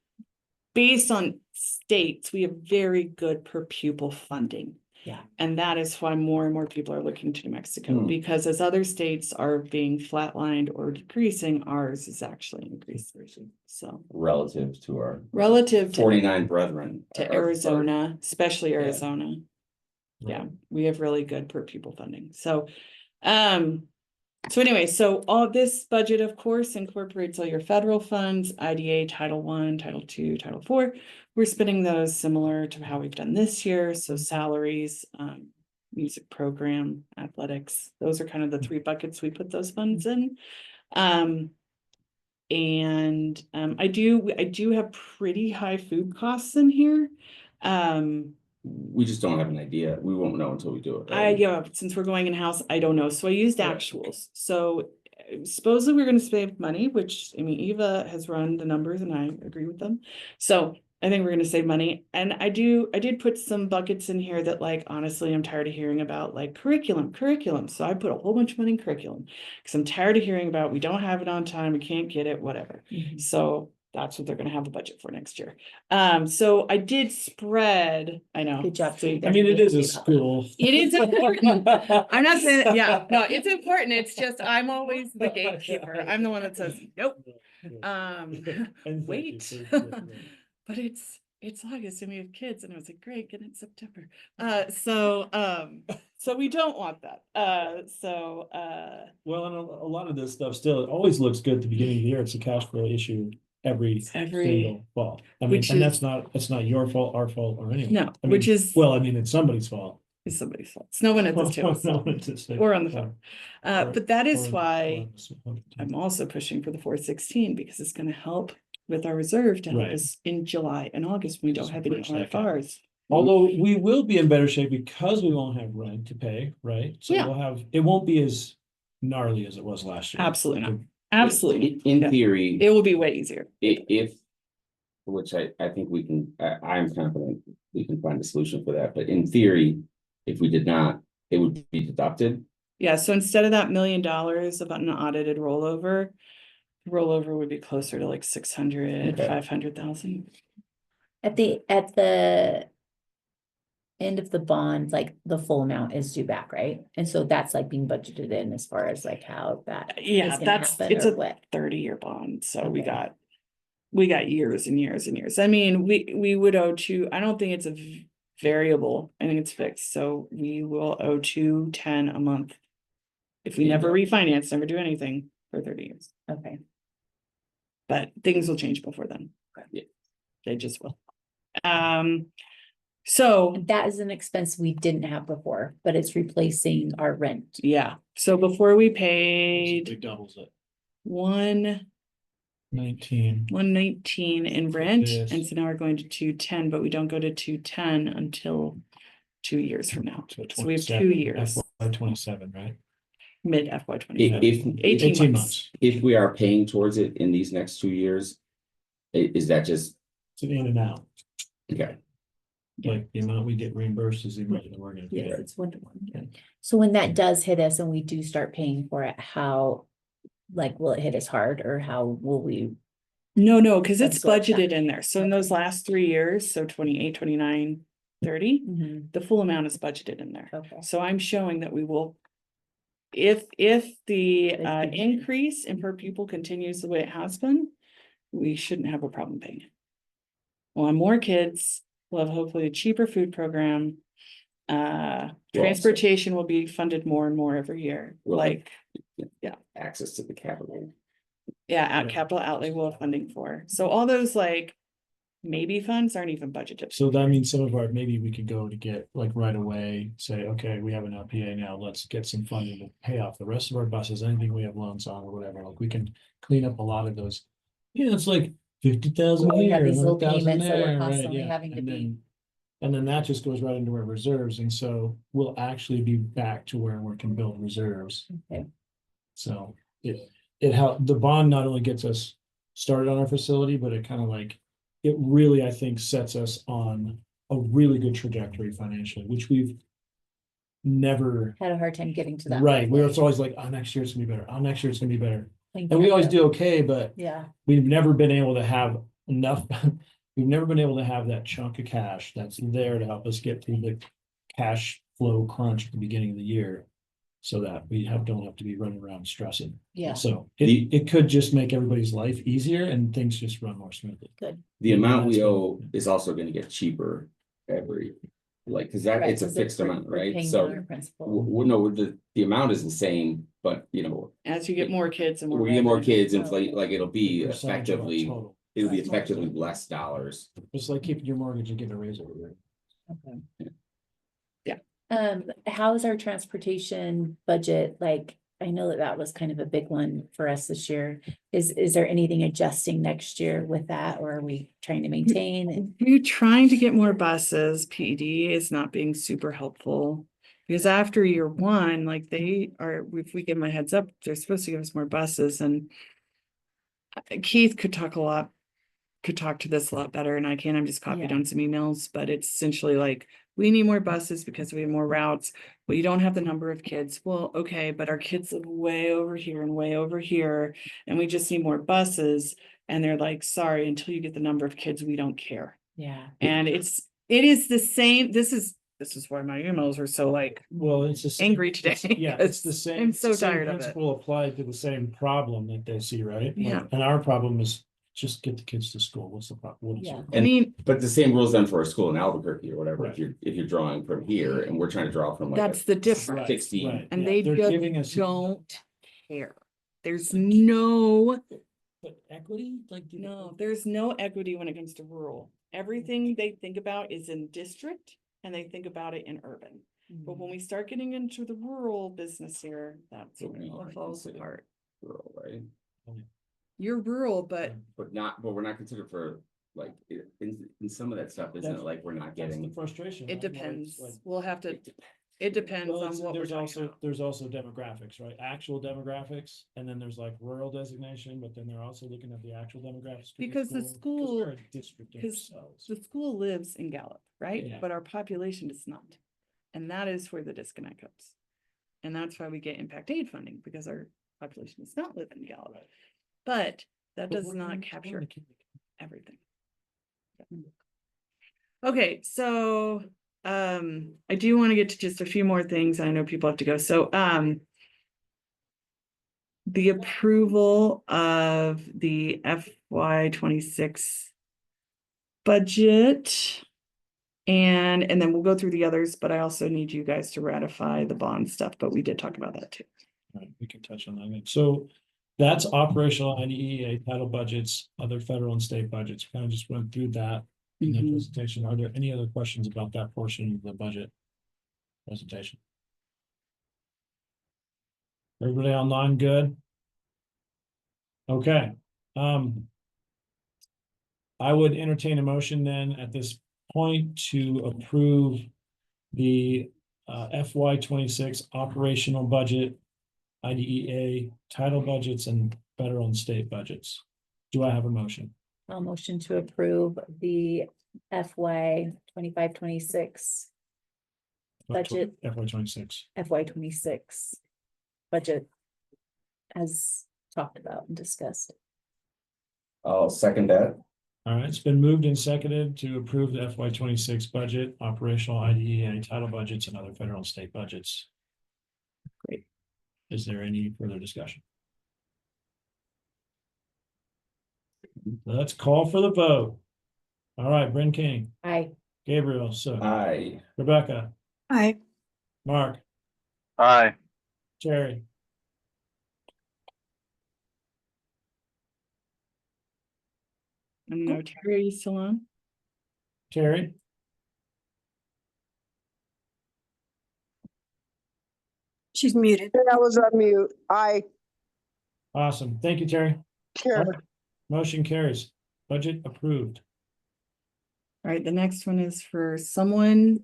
based on states, we have very good per pupil funding. Yeah. And that is why more and more people are looking to New Mexico, because as other states are being flatlined or decreasing, ours is actually increasing. So Relative to our. relative to 49 brethren. to or- Arizona, especially Yeah. Arizona. Yeah, we have really good per pupil funding. So anyway, so all this budget, of course, incorporates all your federal funds, IDA, Title I, Title II, Title IV. We're spending those similar to how we've done this year. So salaries, music program, athletics, those are kind of the three buckets we put those funds in. I do have pretty high food costs in here. We just don't have an idea. We won't know until we do it. Right? Since we're going in-house, I don't know. So I used Yeah. actuals. So supposedly we're gonna save money, which, I mean, Eva has run the numbers and I agree with them. So I think we're gonna save money. And I did put some buckets in here that, like, honestly, I'm tired of hearing about, like curriculum. So I put a whole bunch of money in curriculum because I'm tired of hearing about, we don't have it on time, we can't get it, whatever. So that's what they're gonna have a budget for next year. So I did spread, I know. Good job, See, Katie. I mean, it is a school. it is important. I'm not saying, yeah, no, it's important. It's just, I'm always the gatekeeper. I'm the one that says, nope. Wait. But it's August and we have kids, and I was like, great, get it in September. So we don't want that. Well, and a lot of this stuff still, it always looks good at the beginning of the year. It's a cash flow issue every single fall. I mean, which and is- that's not your fault, our fault, or anyone. No, I mean, which is, well, I mean, it's somebody's fault. is somebody's fault. It's no one at this table. No, it's just- Or on the phone. or- But that is or- why or- I'm also pushing for the 416, because it's gonna help with our reserve to help Right. us in July and August when we don't Just have any bridge that gap. RFRs. Although we will be in better shape because we won't have rent to pay, right? So Yeah. we'll have, it won't be as gnarly as it was last year. Absolutely not. Absolutely. In Yeah. theory, It will be way easier. if, which I think we can, I'm confident we can find a solution for that, but in theory, if we did not, it would be deducted. Yeah, so instead of that $1 million of an audited rollover would be closer to like 600, Okay. 500,000. At the end of the bond, like the full amount is due back, right? And so that's like being budgeted in as far as like how that. Yeah, is gonna that's, happen it's or a what. 30-year bond, so we Okay. got years and years and years. I mean, we would owe I don't think it's a variable, I think it's fixed, so we will owe $210 a month. If we never refinance, never do anything for 30 years, Okay. but things will change before then. Yeah. They just will. So That is an expense we didn't have before, but it's replacing our rent. yeah, so before we It paid doubles it. 19. 119 in rent, Yes. and so now we're going to 210, but we don't go to 210 until 2 years from now. So we have 2 years, FY 27, right? mid FY 27. If, 18 months. if we are paying towards it in these next 2 years, is that just, It's an in and out. okay, Like the amount we get reimbursed is the amount that we're gonna Yes, pay. it's 1-to-1. So when that does hit us and we do start paying for it, how, like, will it hit us hard or how will we? No, because it's Absorb that. budgeted in there. So in those last 3 years, so 28, 29, 30, the full amount is budgeted in there. Okay. So I'm showing that we will, if the increase in per pupil continues the way it has been, we shouldn't have a problem paying it. We'll have more kids, we'll have hopefully a cheaper food program. Transportation will be funded more and more every year, Well, like, access to the capital. at capital outlay we'll have funding for. So all those like maybe funds aren't even budgeted. So that means some of our, maybe we could go to get like right away, say, okay, we have an LPA now, let's get some funding to pay off the rest of our buses, anything we have loans on or whatever, like we can clean up a lot of those. Yeah, it's like 50,000 Well, we have here, these little 100,000 payments that we're there, right, constantly yeah. having to And be- then, and then that just goes right into our reserves, and so we'll actually be back to where we can build reserves. Okay. So it helped, the bond not only gets us started on our facility, but it kind of like, it really, I think, sets us on a really good trajectory financially, which we've never, Had a hard time getting to that. right, we were always like, oh, next year it's gonna be better, oh, next year it's gonna be better. Like, And we always do okay, but Yeah, we've never been able to have enough, we've never been able to have that chunk of cash that's there to help us get through the cash flow crunch at the beginning of the year. So that we don't have to be running around stressing. yeah, So it could just make everybody's life easier and things just run more smoothly. good. The amount we That's what- owe is also gonna get cheaper every, like, cause that, Right, it's a 'cause fixed we're- amount, we're right? paying So, down our principal. no, the amount is the same, but you know, As you get more kids and more. we get more revenue. kids, inflate, like, it'll be Percentage of our effectively, total. it'll be effectively less dollars. Just like keeping your mortgage and getting a raise every year. Okay. Yeah. How's our transportation budget? Like, I know that was kind of a big one for us this year. Is there anything adjusting next year with that, or are we trying to maintain? And We're trying to get more buses. PED is not being super helpful. Because after year one, like they are, if we give them a heads up, they're supposed to give us more buses and Keith could talk to this a lot better and I can, I'm just copied Yeah. on some emails, but it's essentially like, we need more buses because we have more routes. Well, you don't have the number of kids. Well, okay, but our kids live way over here and way over here, and we just need more buses. And they're like, sorry, until you get the number of kids, we don't care. yeah, And it is the same, this is why my emails are so like, Well, it's the same. Angry today, Yeah, it's the same. I'm so it's the same tired of it. Principle applied to the same problem that they see, right? Like, Yeah. And our problem is just get the kids to school. What's the problem? What is Yeah. it? I mean, But the same rules then for a school in Albuquerque or whatever, Right. if you're drawing from here and we're trying to draw from like. that's the difference. 16. Right, And yeah, they they're giving us- just don't care. There's no, But equity, like. no, there's no equity when it comes to rural. Everything they think about is in district and they think about it in urban. But when we start getting into the rural business here, that's So when we it all are falls considered- apart. Rural, right? You're rural, but But we're not considered for like, in some of that stuff, isn't it That's- like we're not That's the getting. frustration. it right? Where it's depends. like- We'll have to, it depends Well, on it's- what we're talking about. there's also demographics, right? Actual demographics, and then there's like rural designation, but then they're also looking at the actual demographics. for Because the 'cause school- we're a district in because ourselves. The school lives in Gallup, right? Yeah. But our population does not. And that is where the disconnect comes. And that's why we get impact aid funding, because our population does not live in Gallup. Right. But that But does we're not in- capture we're in the- everything. Okay, so I do want to get to just a few more things. I know people have to go. So the approval of the FY 26 budget. And then we'll go through the others, but I also need you guys to ratify the bond stuff, but we did talk about that too. Right, we can touch on that. So that's operational IDEA title budgets, other federal and state budgets. Kind of just went through that in the Mhm. presentation. Are there any other questions about that portion of the budget presentation? Everybody online good? Okay, I would entertain a motion then at this point to approve the FY 26 operational budget, IDEA title budgets and federal and state budgets. Do I have a motion? I'll motion to approve the FY 25-26 budget, FY 26. FY 26 budget as talked about and discussed. I'll second that. All right, it's been moved and seconded to approve the FY 26 budget, operational IDEA title budgets and other federal and state budgets. Great. Is there any further discussion? Let's call for the vote. All right, Bryn King, Aye. Gabriel, so Aye. Rebecca, Aye. Mark, Aye. Terry. And no, Terry, are you still on? Terry, She's muted. I was on mute. Aye. awesome. Thank you, Terry. Sure. All right, motion carries. Budget approved. All right, the next one is for someone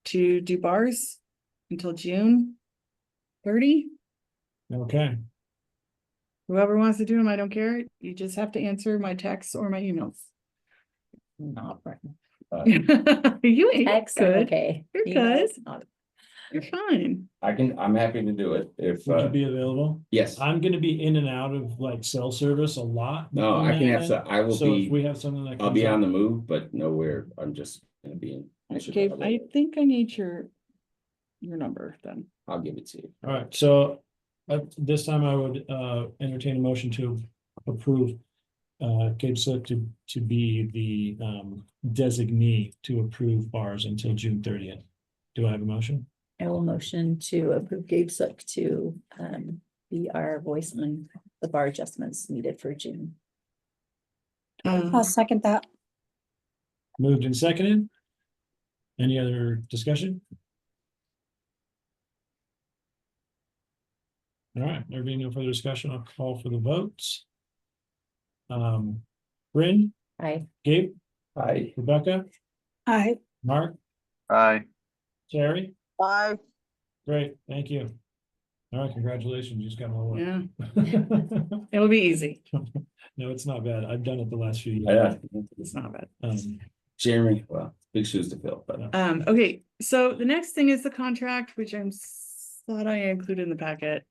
to do bars until June 30. Okay, Whoever wants to do them, I don't care. You just have to answer my texts or my emails. Not right. You ain't X, I'm good. okay. You're Emails, good. not- You're fine. I'm happy to do it if, would you be available? yes. I'm gonna be in and out of like cell service a lot. No, I can have some, I will So if we be, have something that. I'll comes be up- on the move, but nowhere. I'm just gonna be in. I should Okay, have I it. think I need your number then. I'll give it to you. All right, so this time I would entertain a motion to approve Gabe Slick to be the designee to approve bars until June 30th. Do I have a motion? I will motion to approve Gabe Sook to be our voice on the bar adjustments needed for June. I'll second that. Moved and seconded. Any other discussion? All right, there being no further discussion, I'll call for the votes. Bryn, Aye. Gabe, Aye. Rebecca, Aye. Mark, Aye. Terry, Aye. great, thank you. All right, congratulations, you just got more work. Yeah, it'll be easy. No, it's not bad. I've done it the last few years. Yeah, It's not bad. Jeremy, well, big shoes to fill, but Okay, so the next thing is the contract, which thought I included in the packet.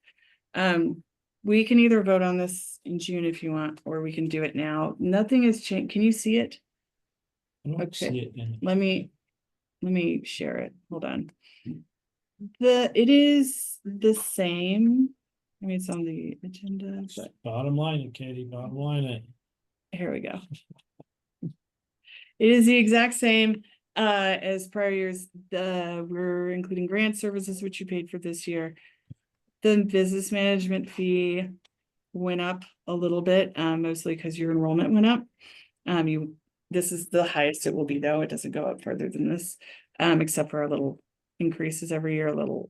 We can either vote on this in June if you want, or we can do it now. Nothing has changed. Can you see it? I don't Okay. see it in. Let me share it. Hold on. It is the same. I mean, it's on the agenda, but Bottom line it, Katie, bottom line it. here we go. It is the exact same as prior years. We're including grant services, which you paid for this year. The business management fee went up a little bit, mostly because your enrollment went up. This is the highest it will be, though. It doesn't go up further than this, except for our little increases every year, little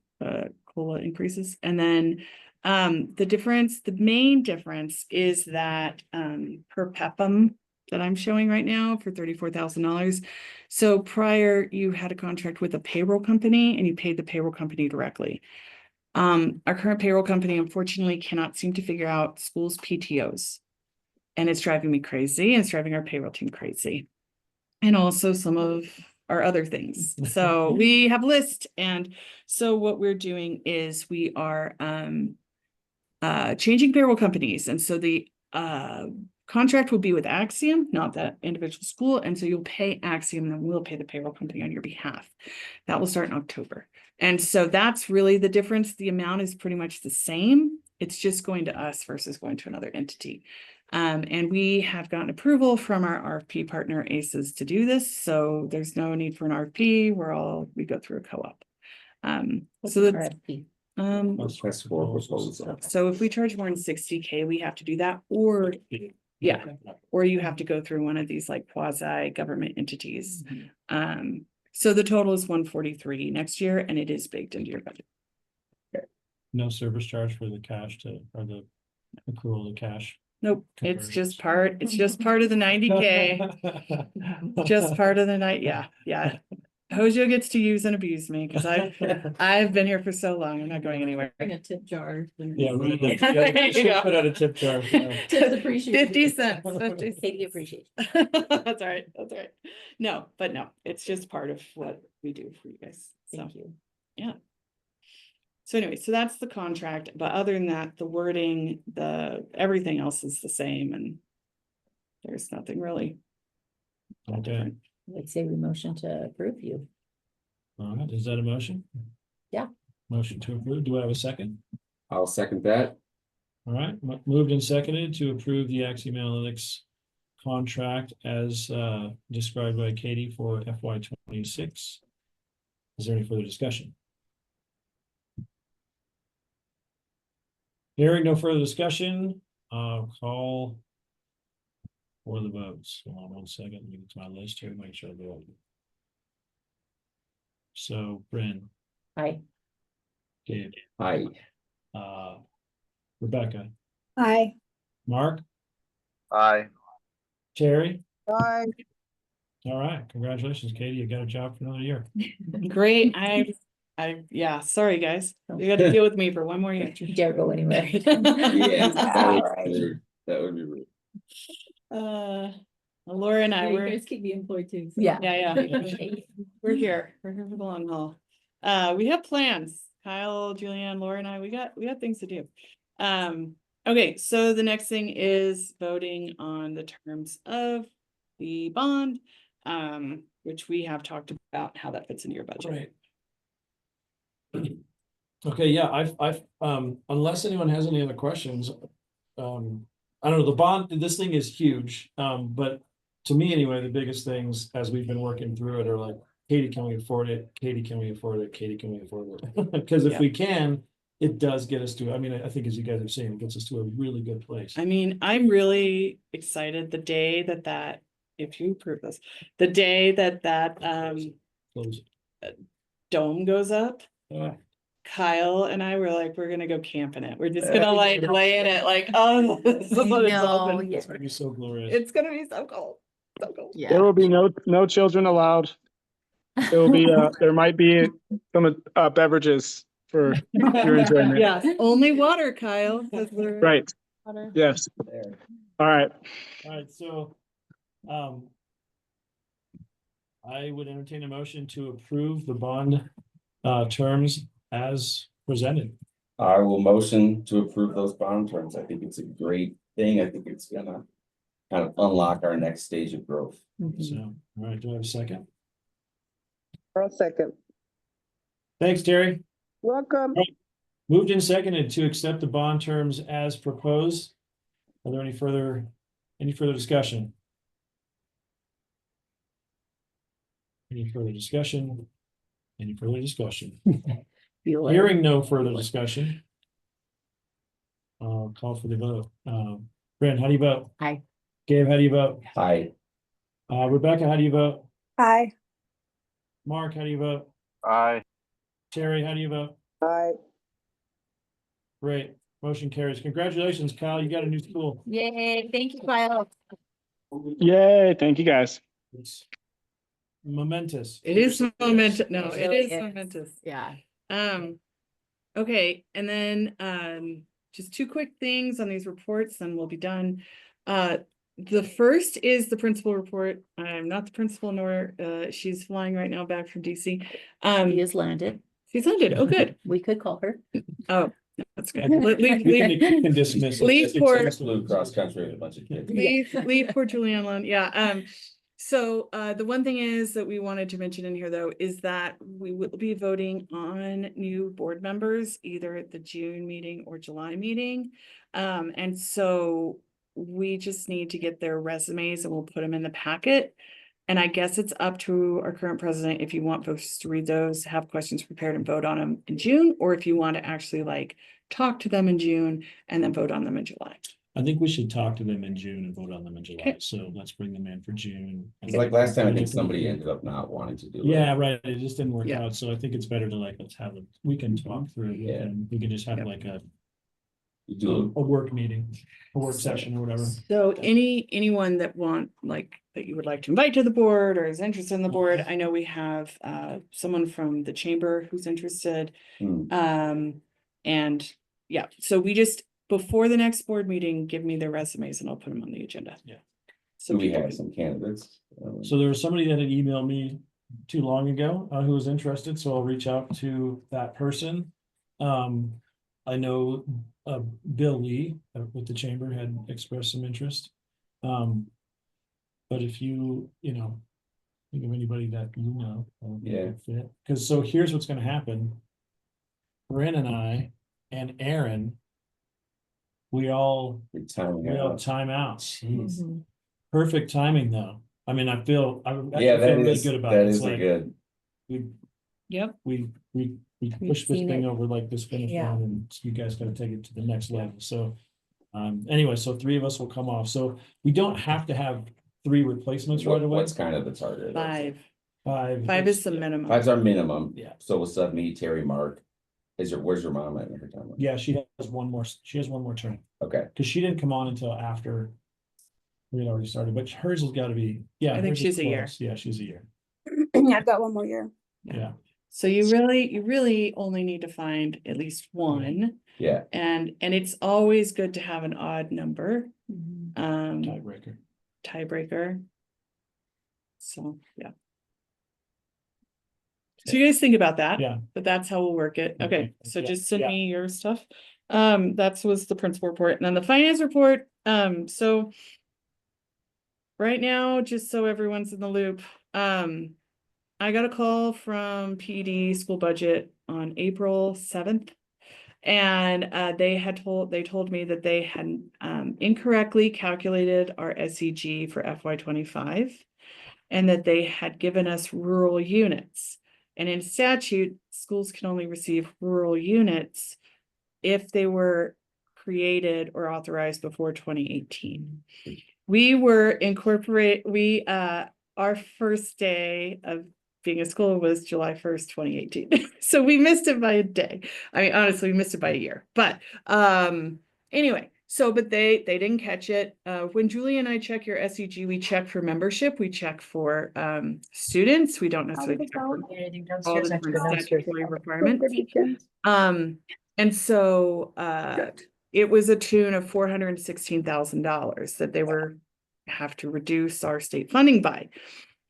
COLA increases. And then the main difference is that per PEPM that I'm showing right now for $34,000. So prior, you had a contract with a payroll company and you paid the payroll company directly. Our current payroll company unfortunately cannot seem to figure out schools' PTOs. And it's driving me crazy, and it's driving our payroll team crazy. And also some of our other things. So we have a list, and so what we're doing is we are changing payroll companies. And so the contract will be with Axiom, not that individual school. And so you'll pay Axiom, and then we'll pay the payroll company on your behalf. That will start in October. And so that's really the difference. The amount is pretty much the same. It's just going to us versus going to another entity. And we have gotten approval from our RFP partner ACES to do this. So there's no need for an RFP. We go through a co-op. What's So the that's, RFP? request for proposal. so if we charge more than 60K, we have to do that, or yeah, or you have to go through one of these like quasi government entities. So the total is 143 next year, and it is baked into your budget. No service charge for the cash or the accrual of the cash Nope, it's just part of the 90K, just part of the night, yeah. Hozho gets to use and abuse me because I've been here for so long, I'm not going anywhere. Bring a tip jar. Yeah, right. There you go. Put out a tip jar. Yeah. Tips appreciated. 50 cents. 50 Katie appreciate. That's all right, that's all right. No, it's just part of what we do for you guys, so, Thank you. yeah. So anyway, so that's the contract, but other than that, the wording, everything else is the same and there's nothing really. Okay, I'd say we motion to approve you. all right, is that a motion? Yeah. Motion to approve, do I have a second? I'll second that. All right, moved and seconded to approve the Axiom Analytics contract as described by Katie for FY 26. Is there any further discussion? Hearing no further discussion, call for the votes. Hold on 1 second, let me get to my list here, make sure I go. So, Bryn, Aye. Gabe, Aye. Rebecca, Aye. Mark, Aye. Terry. Aye. All right, congratulations, Katie, you got a job for another year. Great, yeah, sorry, guys, you gotta deal with me for one more year. Don't you dare go anywhere. Yeah, All right. that would be rude. Laura and I, Yeah, you we're, guys keep me employed too. so. Yeah. yeah, we're here for the long haul. We have plans, Kyle, Julianne, Laura and I, we got things to do. Okay, so the next thing is voting on the terms of the bond, which we have talked about how that fits into your budget. Right. Okay, yeah, I've unless anyone has any other questions, I don't know, the bond, this thing is huge, but to me anyway, the biggest things as we've been working through it are like, Katie, can we afford it? Katie, can we afford it? Katie, can we afford it? Because if Yeah. we can, it does get us to, I mean, I think as you guys have seen, it gets us to a really good place. I mean, I'm really excited the day that, if you approve this, the day that Close. dome goes up. Yeah. Kyle and I were like, we're gonna go camp in it. We're just gonna like lay in it, like, oh, this is what it's all been. It's gonna be so glorious. It's gonna be so cool. So cool. There will be no children allowed. There will be, there might be some beverages for your enjoyment. Yeah, only water, Kyle, because we're. Right, Water. yes. There. All right. All right, so, I would entertain a motion to approve the bond, terms as presented. I will motion to approve those bond terms. I think it's a great thing. I think it's gonna kind of unlock our next stage of growth. So, all right, do I have a second? I'll second. Thanks, Terry. Welcome. Moved and seconded to accept the bond terms as proposed. Are there any further discussion? Any further discussion? Any further discussion? Feel it. Hearing no further discussion. Call for the vote. Brent, how do you vote? Aye. Gabe, how do you vote? Aye. Rebecca, how do you vote? Aye. Mark, how do you vote? Aye. Terry, how do you vote? Aye. Great, motion carries. Congratulations, Kyle, you got a new school. Yay, thank you, Kyle. Yay, thank you guys. It's momentous. It is momentous, no, It it really is is. momentous. Yeah. Okay, and then, just two quick things on these reports, then we'll be done. The first is the principal report. I'm not the principal nor, she's flying right now back from DC. He has landed. She's landed, oh, good. We could call her. Oh, that's good. You can dismiss it. Leave for- Flew cross country with a bunch of kids. Leave poor Julianne alone, yeah, so, the one thing is that we wanted to mention in here, though, is that we will be voting on new board members, either at the June meeting or July meeting. And so we just need to get their resumes and we'll put them in the packet. And I guess it's up to our current president, if you want folks to read those, have questions prepared and vote on them in June, or if you want to actually like talk to them in June and then vote on them in July. I think we should talk to them in June and vote on them in July, Okay. so let's bring them in for June. It's like last time, I think somebody ended up not wanting to do it. Yeah, right, it just didn't work Yeah. out, so I think it's better to like, let's have we can talk through it, Yeah. and we can just have Yep. like a You do, a work meeting, a work session or whatever. So anyone that that you would like to invite to the board or is interested in the board, I know we have someone from the chamber who's interested. Hmm. And yeah, so we just, before the next board meeting, give me their resumes and I'll put them on the agenda. Yeah. So do we people have can- some candidates? So there was somebody that had emailed me too long ago, who was interested, so I'll reach out to that person. I know, Bill Lee with the chamber had expressed some interest. But if you think of anybody that you know. Yeah. Because so here's what's gonna happen. Bryn and I and Aaron. We all time out. Jeez. Perfect timing, though. I mean, I feel Yeah, feel that really is, good about that it. It's is a like good, Yep, we We've pushed this seen thing it. over like this finish Yeah. line, and you guys gotta take it to the next level. So anyway, so 3 of us will come off. So we don't have to have 3 replacements right away. what's kind of the target? 5. Five. 5 is the Yeah. minimum. 5's our minimum. Yeah. So we'll still have me, Terry, Mark. Where's your mom at in her time? Yeah, she has one more term, Okay, because she didn't come on until after we had already started, but hers has got to be, yeah. I think hers is she's a year. close. Yeah, she's a year. I've got one more year. Yeah. So you really only need to find at least one. yeah, And it's always good to have an odd number, Tiebreaker. tiebreaker. So, yeah. So you guys think about that. Yeah. But that's how we'll work it. Okay, Okay. so Yeah, just send yeah. me your stuff. That was the principal report, and then the finance report, so. Right now, just so everyone's in the loop, I got a call from PD school budget on April 7th. And they told me that they had incorrectly calculated our SEG for FY25. And that they had given us rural units. And in statute, schools can only receive rural units if they were created or authorized before 2018. We were our first day of being a school was July 1st, 2018. So we missed it by a day. I mean, honestly, we missed it by a year. But anyway, but they didn't catch it. When Julie and I check your SEG, we check for membership, we check for students. We don't necessarily check for all the different statutory requirements. And so it was a tune of $416,000 that they were have to reduce our state funding by.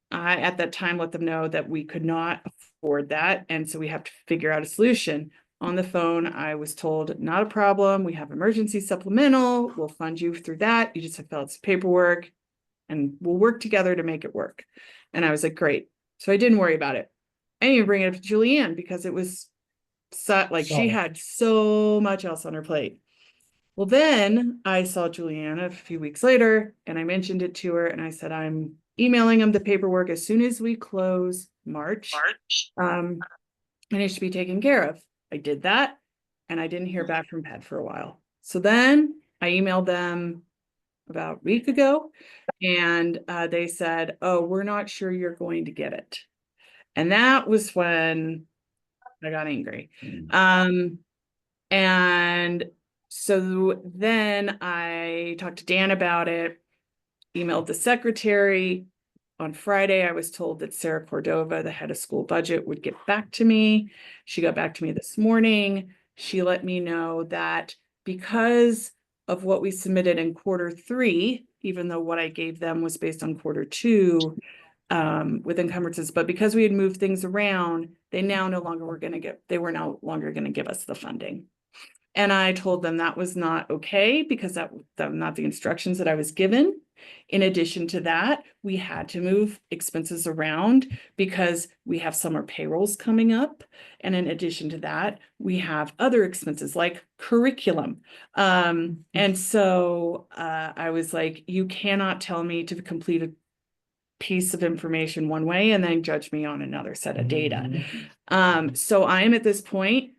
I at that time let them know that we could not afford that, and so we have to figure out a solution. On the phone, I was told, not a problem, we have emergency supplemental, we'll fund you through that, you just have to fill out some paperwork and we'll work together to make it work. And I was like, great. So I didn't worry about it. I didn't even bring it up to Julianne because it was she had so much else on her plate. Well, then I saw Julianne a few weeks later and I mentioned it to her and I said, I'm emailing them the paperwork as soon as we close March. And it should be taken care of. I did that and I didn't hear back from Ped for a while. So then I emailed them about a week ago and they said, oh, we're not sure you're going to get it. And that was when I got angry. And so then I talked to Dan about it, emailed the secretary. On Friday, I was told that Sarah Cordova, the head of school budget, would get back to me. She got back to me this morning. She let me know that because of what we submitted in Q3, even though what I gave them was based on Q2 with encumbrances, but because we had moved things around, they were no longer going to give us the funding. And I told them that was not okay because that was not the instructions that I was given. In addition to that, we had to move expenses around because we have summer payrolls coming up. And in addition to that, we have other expenses like curriculum. And so I was like, you cannot tell me to complete a piece of information one way and then judge me on another set of data. So I'm at this point,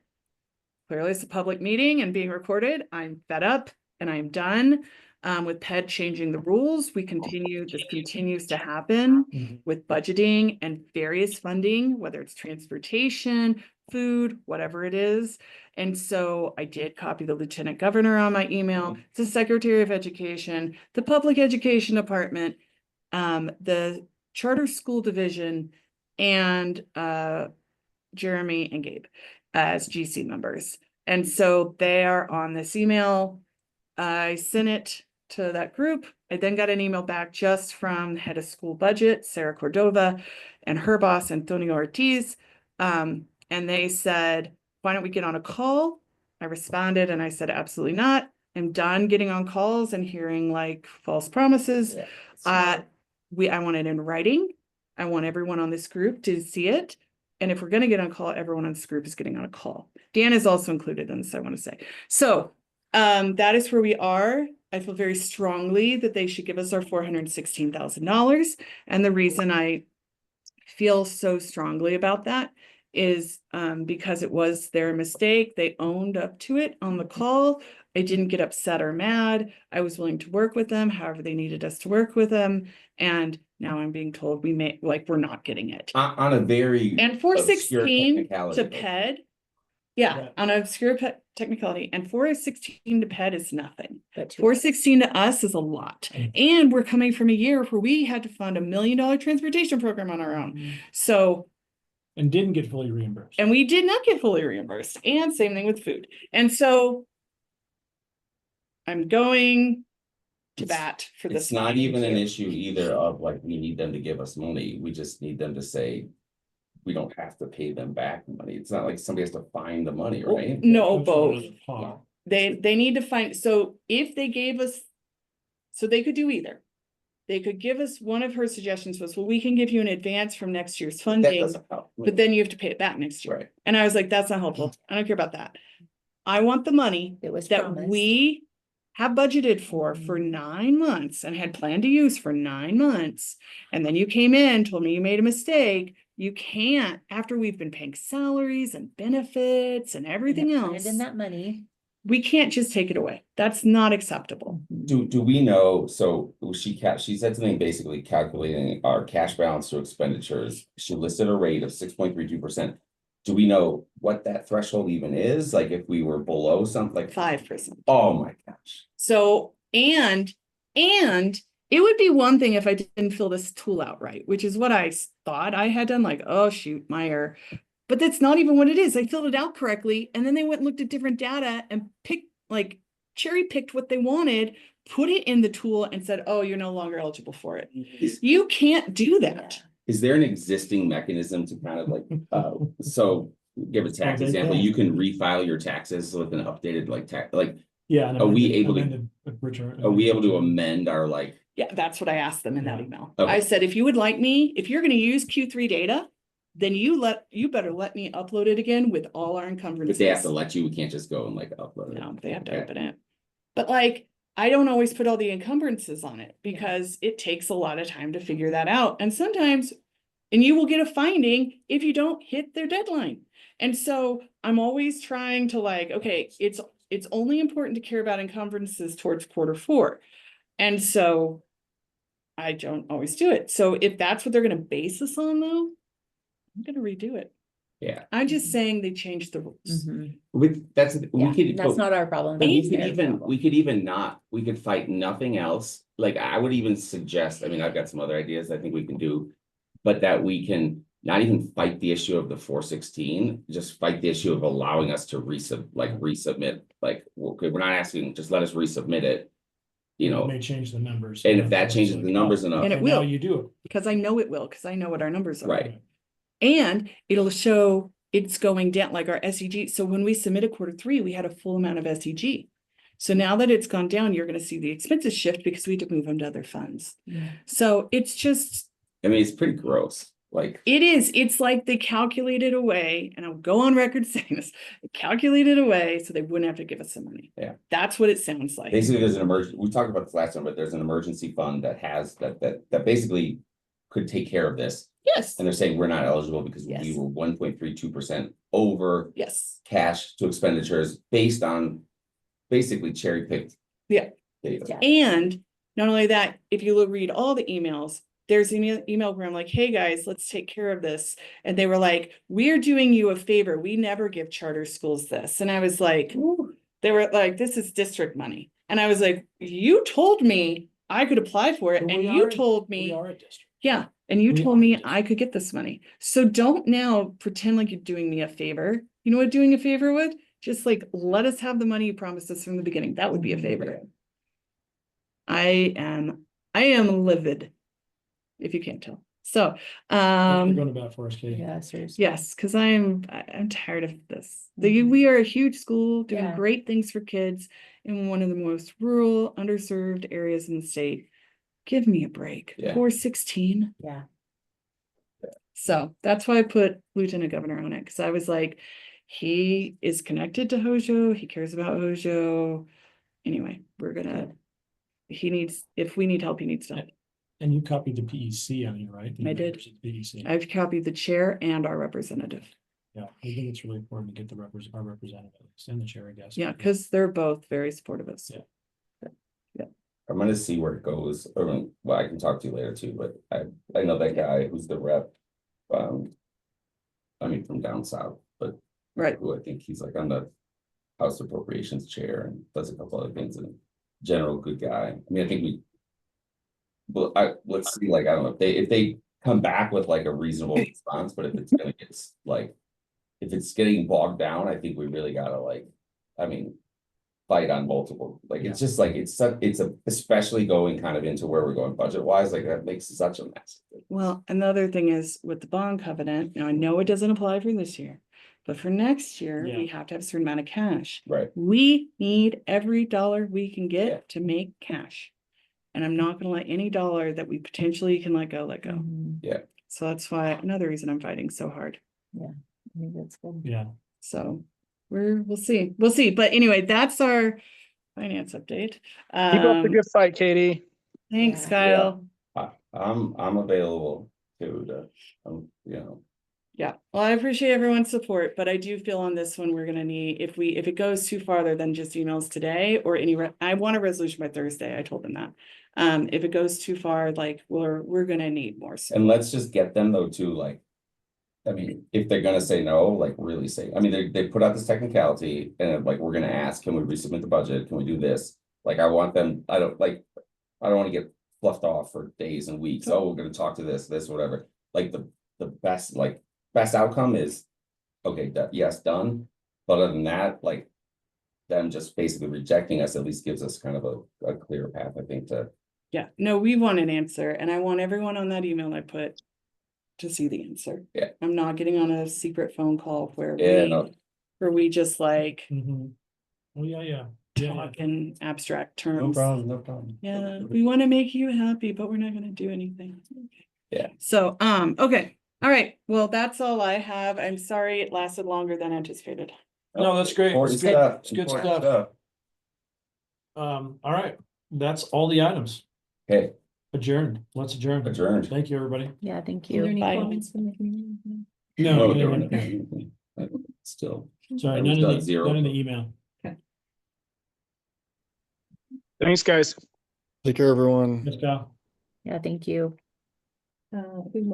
clearly it's a public meeting and being recorded. I'm fed up and I'm done. With Ped changing the rules, this continues to happen with budgeting and various funding, whether it's transportation, food, whatever it is. And so I did copy the lieutenant governor on my email, the secretary of education, the public education department, the charter school division, and Jeremy and Gabe as GC members. And so they are on this email. I sent it to that group. I then got an email back just from the head of school budget, Sarah Cordova, and her boss, Antonio Ortiz. And they said, why don't we get on a call? I responded and I said, absolutely not. I'm done getting on calls and hearing like false promises. Yeah. I want it in writing. I want everyone on this group to see it. And if we're going to get on call, everyone on this group is getting on a call. Dan is also included in this, I want to say. So that is where we are. I feel very strongly that they should give us our $416,000. And the reason I feel so strongly about that is because it was their mistake. They owned up to it on the call. I didn't get upset or mad. I was willing to work with them however they needed us to work with them. And now I'm being told we're not getting it. On a very. And obscure 416 technicality, to like- PED. Yeah, Yeah. on an obscure technicality, and 416 to PED is nothing. But to 416 to us is a lot. And we're coming from a year where we had to fund $1 million transportation program on our own. So, And didn't get fully reimbursed. and we did not get fully reimbursed, and same thing with food. And so I'm going to It's- bat for this. It's not one. even an Thank you. issue either of like, we need them to give us money. We just need them to say. We don't have to pay them back money. It's not like somebody has to find the money, Well, right? No, That's what both. was taught. They need to find, so if they gave us, so they could do either. They could give us, one of her suggestions was, well, we can give you an advance from next year's That funding, doesn't help. but then you have to pay it back next year. Right. And I was like, that's not helpful. I don't care about that. I want the money It was that promised. we have budgeted for 9 months and had planned to use for 9 months. And then you came in, told me you made a mistake. You can't, after we've been paying salaries and benefits and everything else, In that money. we can't just take it away. That's not acceptable. Do we know, so she said something basically calculating our cash balance to expenditures. She listed a rate of 6.32%. Do we know what that threshold even is? Like if we were below something like, 5%. oh my gosh. So, and it would be one thing if I didn't fill this tool out right, which is what I thought I had done, like, oh shoot, my error. But that's not even what it is. I filled it out correctly. And then they went and looked at different data and cherry picked what they wanted, put it in the tool and said, oh, you're no longer eligible for it. You can't do that. Is there an existing mechanism to kind of like, so give a tax they example, can. you can refile your taxes with an updated like tax, like, Yeah. and Are we amended- able to- amended return- are we able to amend our like? Yeah, that's what I asked them in that email. Okay. I said, if you would like me, if you're gonna use Q3 data, then you better let me upload it again with all our encumbrances. If they have to let you, we can't just go and like upload it. No, they have to Okay. open it. But like, I don't always put all the encumbrances on it because it takes a lot of time to figure that out. And sometimes, and you will get a finding if you don't hit their deadline. And so I'm always trying to like, okay, it's only important to care about encumbrances towards Q4. And so I don't always do it. So if that's what they're gonna base us on though, I'm gonna redo it. Yeah, I'm just saying they changed the rules. Mhm. we Yeah, could. that's not our problem. And that's their problem. we could even not, we could fight nothing else. Like I would even suggest, I mean, I've got some other ideas I think we can do. But that we can not even fight the issue of the 416, just fight the issue of allowing us to resubmit, like, okay, we're not asking, just let us resubmit it. You It know, may change the numbers. and if that changes the numbers enough, And it So now will. you do it. Because I know it will, because I know what our numbers are. Right. And it'll show it's going down like our SEG. So when we submitted Q3, we had a full amount of SEG. So now that it's gone down, you're gonna see the expenses shift because we had to move them to other funds. Yeah. So it's just, I mean, it's pretty gross, like. it's like they calculated away, and I'll go on record saying this, they calculated away so they wouldn't have to give us some money. Yeah. That's what it sounds like. Basically, there's an emergency, we talked about this last time, but there's an emergency fund that has, that basically could take care of this. Yes, And they're saying we're not eligible because we Yes. were 1.32% over yes. cash to expenditures based on basically cherry picked. Yeah. Data. Yeah. And not only that, if you read all the emails, there's an email where I'm like, hey guys, let's take care of this. And they were like, we're doing you a favor. We never give charter schools this. And I was like, they were like, this is district money. And I was like, you told me I could apply for it. But And we you are- told We me, are a district. yeah, and you we told are me district. I could get this money. So don't now pretend like you're doing me a favor. You know what doing a favor would? Just like, let us have the money you promised us from the beginning. That would be a favor. I am livid, if you can't tell. So, Thanks for going about for us, Katie. Yeah, seriously. yes, because I'm tired of this. We are a huge school doing Yeah. great things for kids in one of the most rural, underserved areas in the state. Give me a break. Yeah. 416. Yeah. So that's why I put Lieutenant Governor on it, because I was like, he is connected to Hozho, he cares about Hozho. Anyway, if we need help, he needs to help. And you copied the PEC on you, right? The I did. members of the PEC. I've copied the chair and our representative. Yeah, I think it's really important to get our representative and the chair, I guess. Yeah, because they're both very supportive of us. Yeah. I'm gonna see where it goes, or, well, I can talk to you later too, but I know that guy who's the rep. I mean, from down south, but. Right. Who I think he's like on the House Appropriations Chair and does a couple other things, and general good guy. I mean, I think we. Well, let's see, like, I don't know, if they come back with like a reasonable response, but if it's gonna get like. If it's getting bogged down, I think we really gotta like, I mean. Fight on multiple, like, it's just like, it's especially going kind of into where we're going budget wise, like that makes such a mess. Well, another thing is with the bond covenant, now I know it doesn't apply for this year, but for next year, Yeah. we have to have a certain amount of cash. Right. We need every dollar we can Yeah. get to make cash. And I'm not gonna let any dollar that we potentially can let go. Mhm. So that's why, another reason I'm fighting so hard. I think that's good. Yeah, So we'll see. But anyway, that's our finance update. Keep up the Um, good fight, Katie. Thanks, Yeah. Kyle. I'm available to, Yeah, well, I appreciate everyone's support, but I do feel on this one, we're gonna need, if it goes too farther than just emails today or I want a resolution by Thursday. I told them that. If it goes too far, like, we're gonna need more. support. and let's just get them though too, like. I mean, if they're gonna say no, like really say, I mean, they put out this technicality and like, we're gonna ask, can we resubmit the budget? Can we do this? Like, I want them, I don't wanna get fluffed off for days and weeks. Oh, we're gonna talk to this, whatever. Like the best outcome is, okay, yes, done. But other than that, like. Them just basically rejecting us at least gives us kind of a clear path, I think, to. Yeah, no, we want an answer, and I want everyone on that email I put to see the answer. Yeah. I'm not getting on a secret phone call where Yeah, we just like oh, yeah. talk in abstract No terms. problem. Yeah, we want to make you happy, but we're not gonna do anything. Yeah. So, okay, all right, well, that's all I have. I'm sorry it lasted longer than anticipated. No, that's great. Important It's good. stuff, It's good important stuff. All right, that's all the items. Okay, Adjourned. Let's adjourn. adjourned. Thank you, everybody. Yeah, thank Are there you. any Bye. comments from the community? No, there no, were- no. Still. Sorry, I was none done of the, zero. none in the email. Thanks, guys. Take care, everyone. Yes, Kyle. Yeah, thank you. Who